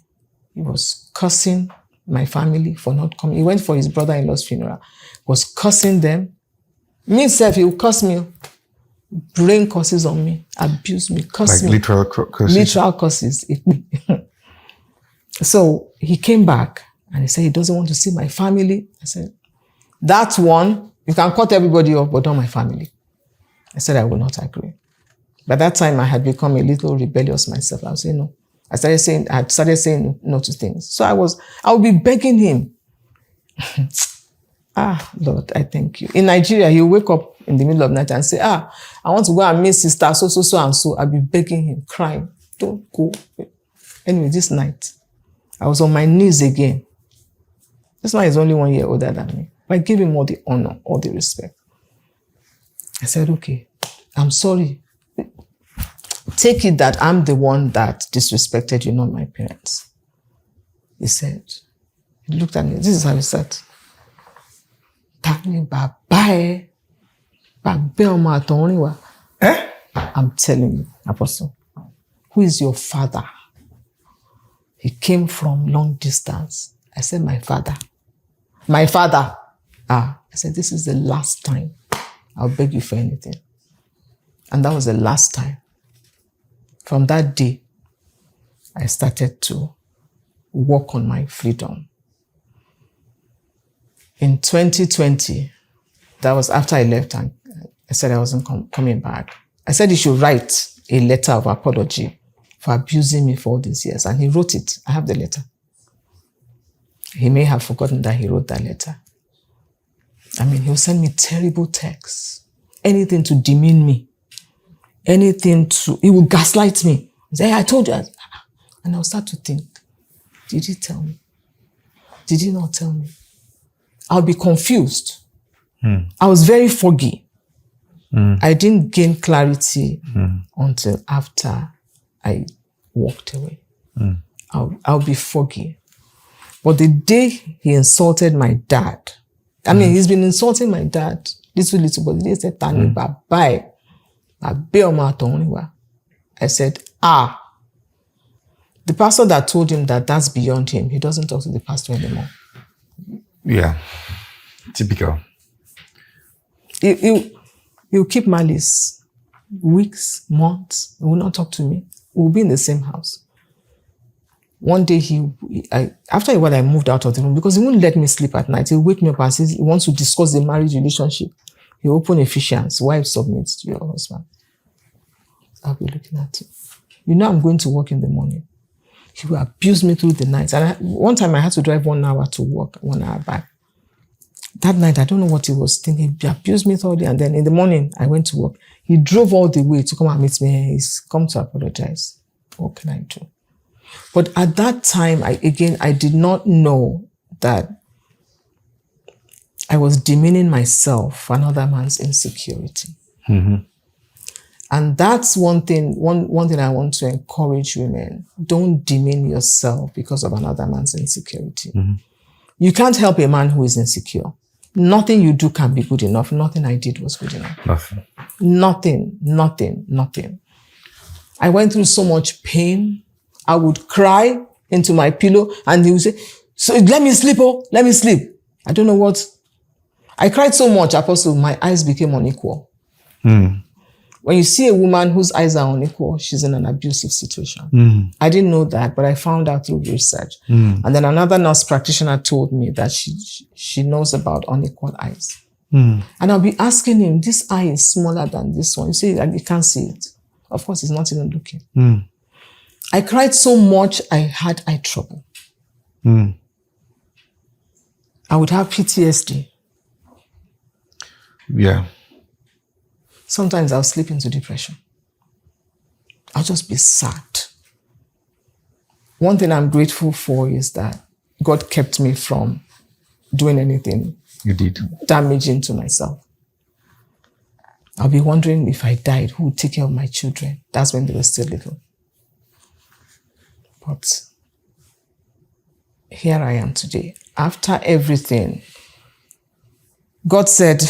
He was cursing my family for not coming. He went for his brother-in-law's funeral. Was cursing them. Me himself, he would curse me. Brain curses on me. Abuse me. Curse me. Literal curses? Literal curses. So he came back and he said he doesn't want to see my family. I said, that one, you can cut everybody off, but not my family. I said I will not agree. By that time, I had become a little rebellious myself. I was saying no. I started saying no to things. So I would be begging him. Lord, I thank you. In Nigeria, he'll wake up in the middle of the night and say, I want to go and meet sister so and so. I'll be begging him, crying. Don't go. Anyway, this night, I was on my knees again. This man is only 1 year older than me. But I gave him all the honor, all the respect. I said, okay, I'm sorry. Take it that I'm the one that disrespected you, not my parents. He said, he looked at me. This is how he said. I'm telling you, Apostle, who is your father? He came from long distance. I said, my father. My father. I said, this is the last time I'll beg you for anything. And that was the last time. From that day, I started to work on my freedom. In 2020, that was after I left and I said I wasn't coming back. I said he should write a letter of apology for abusing me for all these years. And he wrote it. I have the letter. He may have forgotten that he wrote that letter. I mean, he'll send me terrible texts. Anything to demean me. He will gaslight me. Say, I told you. And I'll start to think, did he tell me? Did he not tell me? I'll be confused. I was very foggy. I didn't gain clarity until after I walked away. I'll be foggy. But the day he insulted my dad, I mean, he's been insulting my dad, little, but he said, Tani, bye-bye. I said, the pastor that told him that that's beyond him, he doesn't talk to the pastor anymore. Yeah, typical. He'll keep malice. Weeks, months, he will not talk to me. We'll be in the same house. One day, after a while, I moved out of the room because he wouldn't let me sleep at night. He'll wake me up and say he wants to discuss the marriage relationship. He'll open Ephesians. Wife submits to your husband. I'll be looking at him. You know I'm going to work in the morning. He will abuse me through the night. And one time I had to drive 1 hour to work, 1 hour back. That night, I don't know what he was thinking. He abused me thoroughly. And then in the morning, I went to work. He drove all the way to come and meet me. He's come to apologize. What can I do? But at that time, I did not know that I was demeaning myself for another man's insecurity. And that's one thing I want to encourage women. Don't demean yourself because of another man's insecurity. You can't help a man who is insecure. Nothing you do can be good enough. Nothing I did was good enough. Nothing. I went through so much pain. I would cry into my pillow and he would say, so let me sleep, let me sleep. I don't know what. I cried so much, Apostle, my eyes became unequal. When you see a woman whose eyes are unequal, she's in an abusive situation. I didn't know that, but I found out through research. And then another nurse practitioner told me that she knows about unequal eyes. And I'll be asking him, this eye is smaller than this one. You see, you can't see it. Of course, he's not even looking. I cried so much, I had eye trouble. I would have PTSD. Yeah. Sometimes I'll slip into depression. I'll just be sad. One thing I'm grateful for is that God kept me from doing anything damaging to myself. I'll be wondering if I died, who would take care of my children? That's when they were still little. But here I am today. After everything, God said,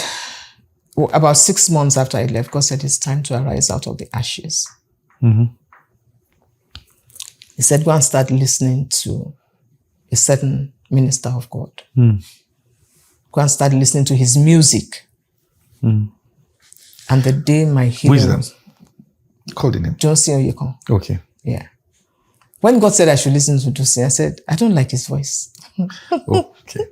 about 6 months after I left, God said, it's time to arise out of the ashes. He said, go and start listening to a certain minister of God. Go and start listening to his music. And the day my hero... Who is that? Call the name. Josie Oyeko. Okay. Yeah. When God said I should listen to Josie, I said, I don't like his voice. Okay.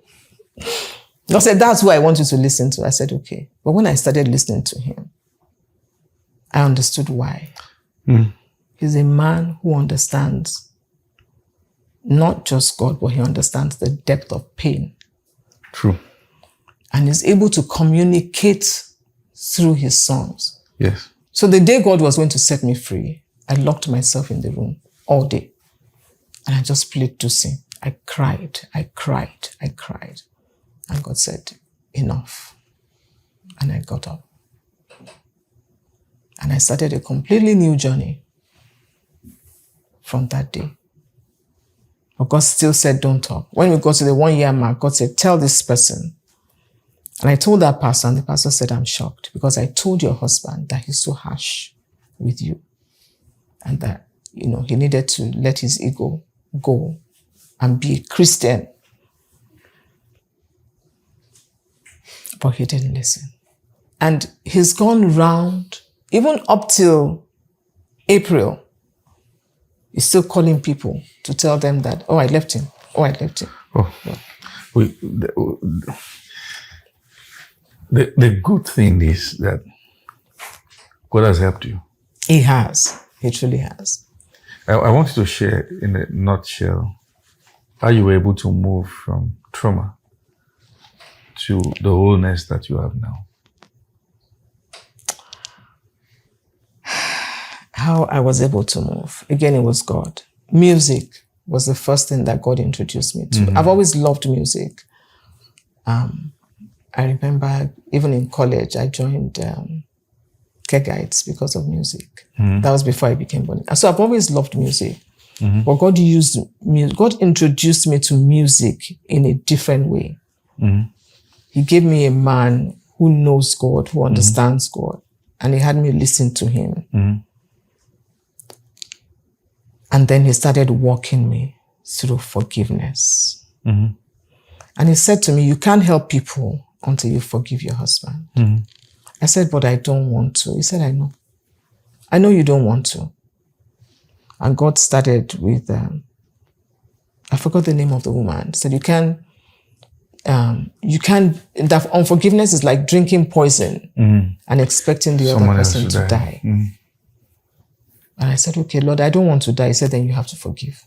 God said, that's who I want you to listen to. I said, okay. But when I started listening to him, I understood why. He's a man who understands not just God, but he understands the depth of pain. True. And is able to communicate through his songs. Yes. So the day God was going to set me free, I locked myself in the room all day. And I just played to sing. I cried. And God said, enough. And I got up. And I started a completely new journey from that day. But God still said, don't talk. When we got to the 1 year mark, God said, tell this person. And I told that pastor, and the pastor said, I'm shocked because I told your husband that he's so harsh with you. And that, he needed to let his ego go and be a Christian. But he didn't listen. And he's gone round even up till April, he's still calling people to tell them that, oh, I left him. Oh, I left him. Oh, the good thing is that God has helped you. He has. He truly has. I want you to share in a nutshell how you were able to move from trauma to the wholeness that you have now. How I was able to move. Again, it was God. Music was the first thing that God introduced me to. I've always loved music. I remember even in college, I joined Care Guides because of music. That was before I became born. So I've always loved music. But God introduced me to music in a different way. He gave me a man who knows God, who understands God, and he had me listen to him. And then he started walking me through forgiveness. And he said to me, you can't help people until you forgive your husband. I said, but I don't want to. He said, I know. I know you don't want to. And God started with, I forgot the name of the woman. He said, you can't, that unforgiveness is like drinking poison and expecting the other person to die. And I said, okay, Lord, I don't want to die. He said, then you have to forgive.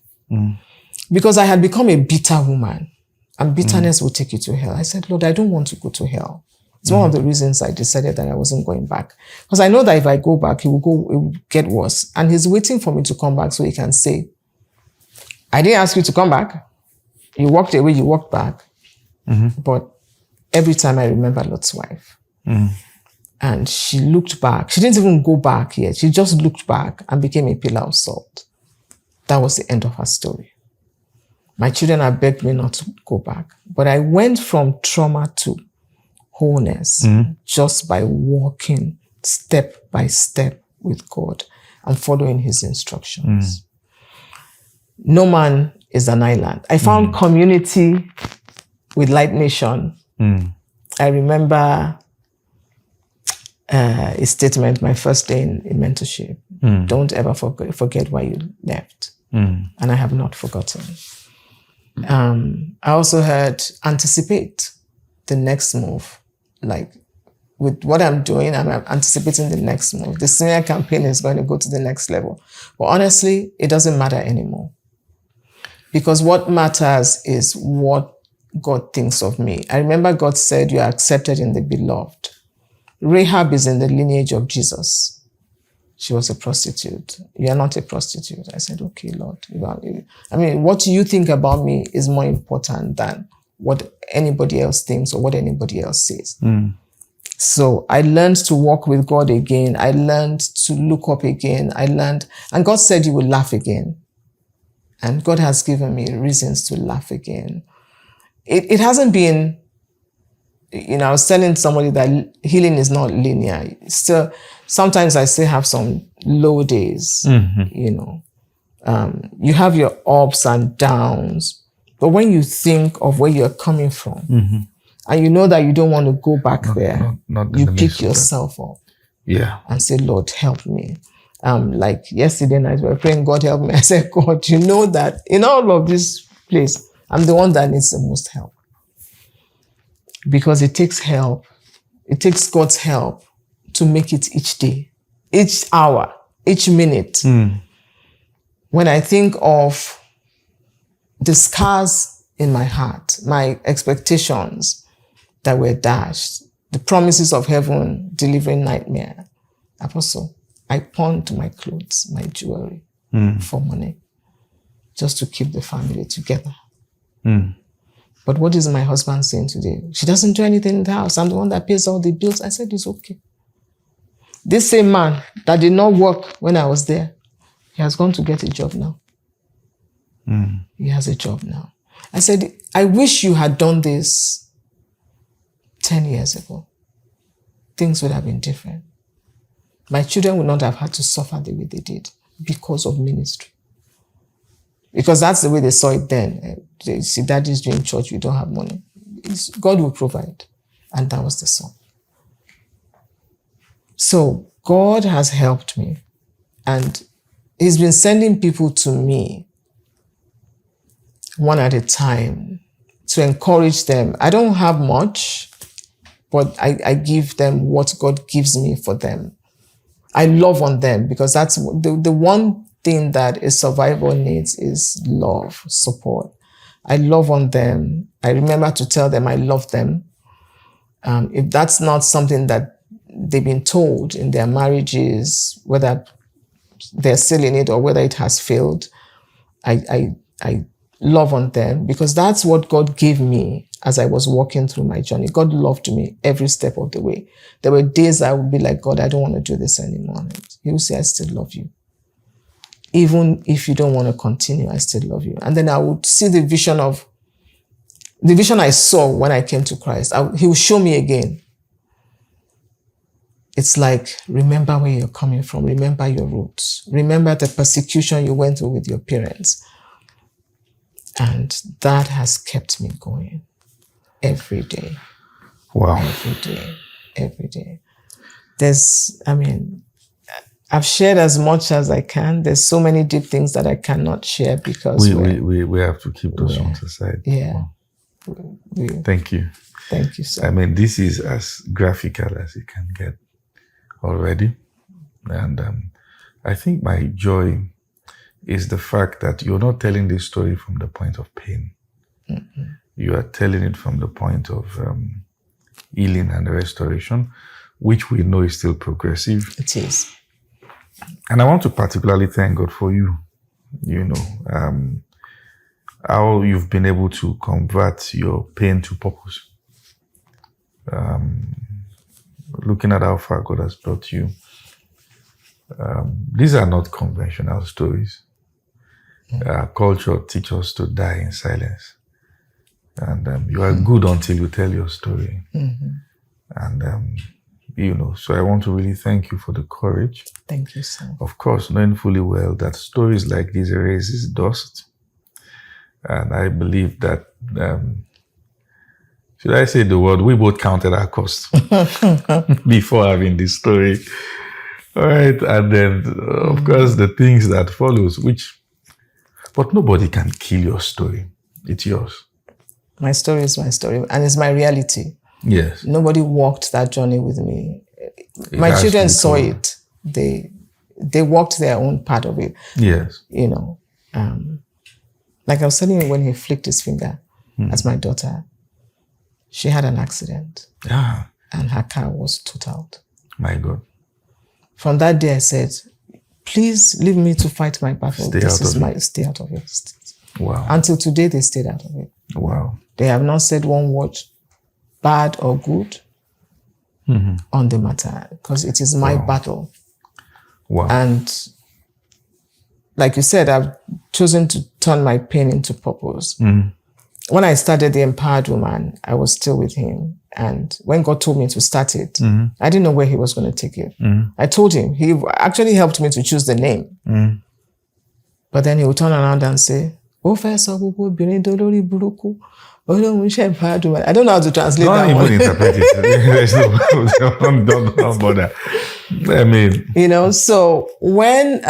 Because I had become a bitter woman, and bitterness will take you to hell. I said, Lord, I don't want to go to hell. It's one of the reasons I decided that I wasn't going back. Because I know that if I go back, it will get worse. And he's waiting for me to come back so he can say, I didn't ask you to come back. You walked away, you walked back. But every time I remember Lot's wife. And she looked back. She didn't even go back yet. She just looked back and became a pillar of salt. That was the end of her story. My children have begged me not to go back. But I went from trauma to wholeness just by walking step by step with God and following his instructions. No man is an island. I found community with Light Nation. I remember a statement my first day in mentorship. Don't ever forget why you left. And I have not forgotten. I also heard anticipate the next move. Like with what I'm doing, I'm anticipating the next move. The senior campaign is going to go to the next level. But honestly, it doesn't matter anymore. Because what matters is what God thinks of me. I remember God said, you are accepted in the beloved. Rahab is in the lineage of Jesus. She was a prostitute. You are not a prostitute. I said, okay, Lord. What you think about me is more important than what anybody else thinks or what anybody else says. So I learned to walk with God again. I learned to look up again. and God said you will laugh again. And God has given me reasons to laugh again. It hasn't been, I was telling somebody that healing is not linear. Still, sometimes I still have some low days, You have your ups and downs. But when you think of where you're coming from, and you know that you don't want to go back there, you pick yourself up and say, Lord, help me. Like yesterday night, we were praying, God help me. I said, God, you know that in all of this place, I'm the one that needs the most help. Because it takes help. It takes God's help to make it each day, each hour, each minute. When I think of the scars in my heart, my expectations that were dashed, the promises of heaven delivering nightmare, Apostle, I pawned my clothes, my jewelry for money, just to keep the family together. But what is my husband saying today? She doesn't do anything in the house. I'm the one that pays all the bills. I said, it's okay. This same man that did not work when I was there, he has gone to get a job now. He has a job now. I said, I wish you had done this 10 years ago. Things would have been different. My children would not have had to suffer the way they did because of ministry. Because that's the way they saw it then. They see, daddy's doing church, we don't have money. God will provide. And that was the song. So God has helped me, and He's been sending people to me one at a time to encourage them. I don't have much, but I give them what God gives me for them. I love on them, because that's the one thing that a survivor needs is love, support. I love on them. I remember to tell them I love them. If that's not something that they've been told in their marriages, whether they're still in it or whether it has failed, I love on them, because that's what God gave me as I was walking through my journey. God loved me every step of the way. There were days I would be like, God, I don't want to do this anymore. And He would say, I still love you. Even if you don't want to continue, I still love you. And then I would see the vision I saw when I came to Christ. He will show me again. It's like, remember where you're coming from. Remember your roots. Remember the persecution you went through with your parents. And that has kept me going every day. Wow. Every day. I've shared as much as I can. There's so many deep things that I cannot share because we have to keep those ones aside. Yeah. Wow. Thank you. Thank you, sir. This is as graphical as it can get already. And I think my joy is the fact that you're not telling this story from the point of pain. Mm-hmm. You are telling it from the point of healing and restoration, which we know is still progressive. It is. And I want to particularly thank God for you, how you've been able to convert your pain to purpose. Looking at how far God has brought you. These are not conventional stories. Our culture teaches us to die in silence. And you are good until you tell your story. Mm-hmm. And, so I want to really thank you for the courage. Thank you, sir. Of course, knowing fully well that stories like this erases dust. And I believe that, should I say the word, we both counted our costs before having this story. All right. And then, of course, the things that follows, but nobody can kill your story. It's yours. My story is my story, and it's my reality. Yes. Nobody walked that journey with me. My children saw it. They walked their own part of it. Yes. Like I was telling you, when he flicked his finger at my daughter, she had an accident. Ah. And her car was totaled. My God. From that day, I said, please leave me to fight my battle. Stay out of it. Wow. Until today, they stayed out of it. Wow. They have not said one word, bad or good, on the matter, because it is my battle. Wow. And like you said, I've chosen to turn my pain into purpose. Mm. When I started the Empowered Woman, I was still with him. And when God told me to start it, I didn't know where he was going to take it. I told him. He actually helped me to choose the name. But then he would turn around and say, I don't know how to translate that one. Don't even interpret it. Don't bother. So when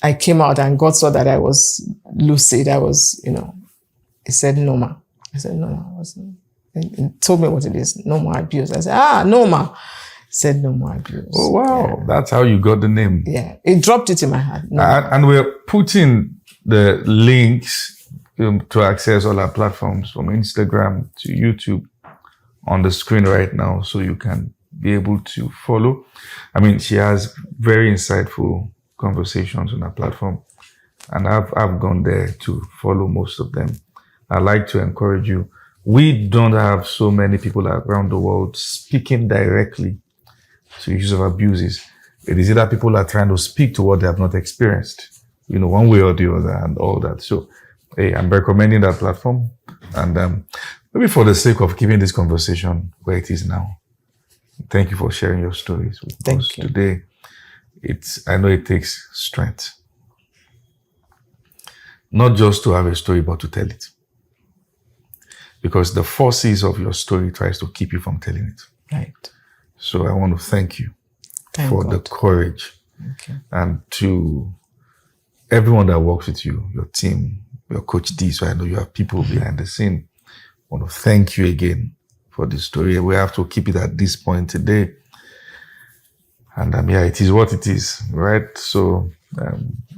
I came out and God saw that I was lucid, I was, he said, no, ma. I said, no, I wasn't. He told me what it is. No more abuse. I said, no, ma. He said, no more abuse. Oh, wow. Yeah. That's how you got the name. Yeah. It dropped it in my heart. No. And we're putting the links to access all our platforms from Instagram to YouTube on the screen right now, so you can be able to follow. She has very insightful conversations on our platform, and I've gone there to follow most of them. I'd like to encourage you. We don't have so many people around the world speaking directly to issues of abuses. It is either people are trying to speak to what they have not experienced, one way or the other, and all that. So, hey, I'm recommending that platform. And maybe for the sake of keeping this conversation where it is now, thank you for sharing your stories with us today. I know it takes strength. Not just to have a story, but to tell it. Because the forces of your story tries to keep you from telling it. Right. So I want to thank you. for the God. courage. Okay. And to everyone that works with you, your team, your coach D, so I know you have people behind the scene. I want to thank you again for the story. We have to keep it at this point today. And yeah, it is what it is, right? So,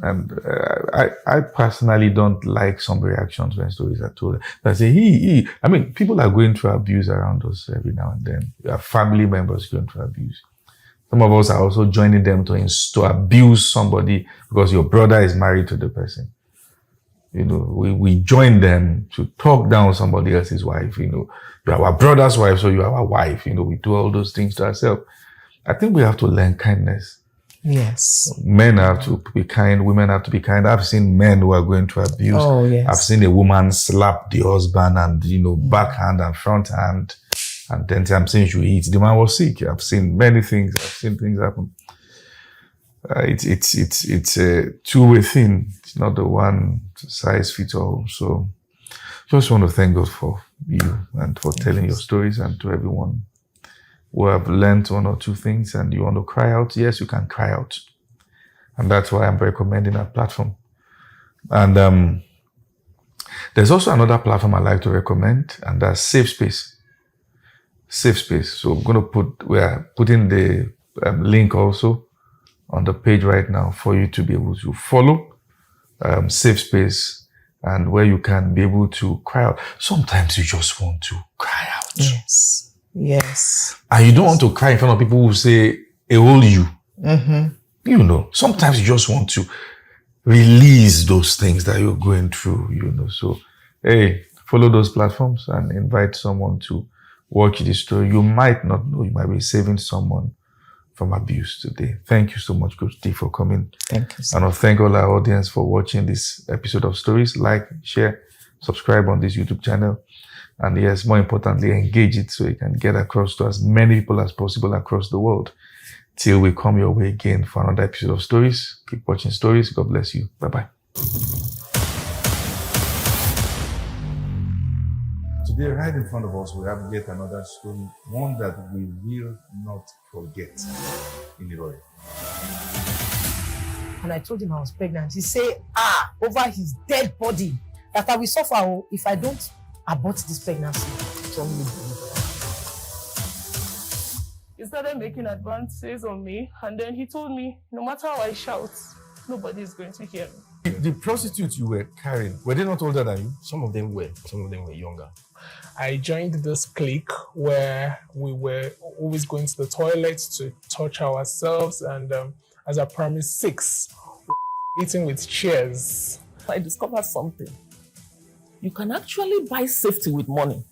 I personally don't like some reactions when stories are told. I say, he. I mean, people are going through abuse around us every now and then. We have family members going through abuse. Some of us are also joining them to abuse somebody because your brother is married to the person. You know, we join them to talk down somebody else's wife. You know, you are our brother's wife, so you are our wife. You know, we do all those things to ourselves. I think we have to learn kindness. Yes. Men have to be kind, women have to be kind. I've seen men who are going through abuse. Oh, yes. I've seen a woman slap the husband and, you know, backhand and front hand. And then I'm saying she eat. The man was sick. I've seen many things. I've seen things happen. It's a two-way thing. It's not the one size fits all. So just want to thank God for you and for telling your stories, and to everyone who have learned one or two things and you want to cry out. Yes, you can cry out. And that's why I'm recommending that platform. And there's also another platform I like to recommend, and that's Safe Space. Safe Space. So we are putting the link also on the page right now for you to be able to follow Safe Space, and where you can be able to cry out. Sometimes you just want to cry out. Yes. Yes. And you don't want to cry in front of people who say, "Hey, hold you." Mm-hmm. You know, sometimes you just want to release those things that you're going through, you know. So, hey, follow those platforms and invite someone to watch this story. You might not know, you might be saving someone from abuse today. Thank you so much, Coach D, for coming. Thank you. And I thank all our audience for watching this episode of Stories. Like, share, subscribe on this YouTube channel. And yes, more importantly, engage it so it can get across to as many people as possible across the world. Till we come your way again for another episode of Stories. Keep watching Stories. God bless you. Bye-bye. Today, right in front of us, we have yet another story, one that we will not forget in Iroy. And I told him I was pregnant. He said, over his dead body, that I will suffer if I don't abort this pregnancy from you. He started making advances on me, and then he told me, no matter how I shout, nobody is going to hear me. The prostitutes you were carrying, were they not older than you? Some of them were younger. I joined this clique where we were always going to the toilet to touch ourselves, and as I promised 6, eating with chairs. I discovered something. You can actually buy safety with money.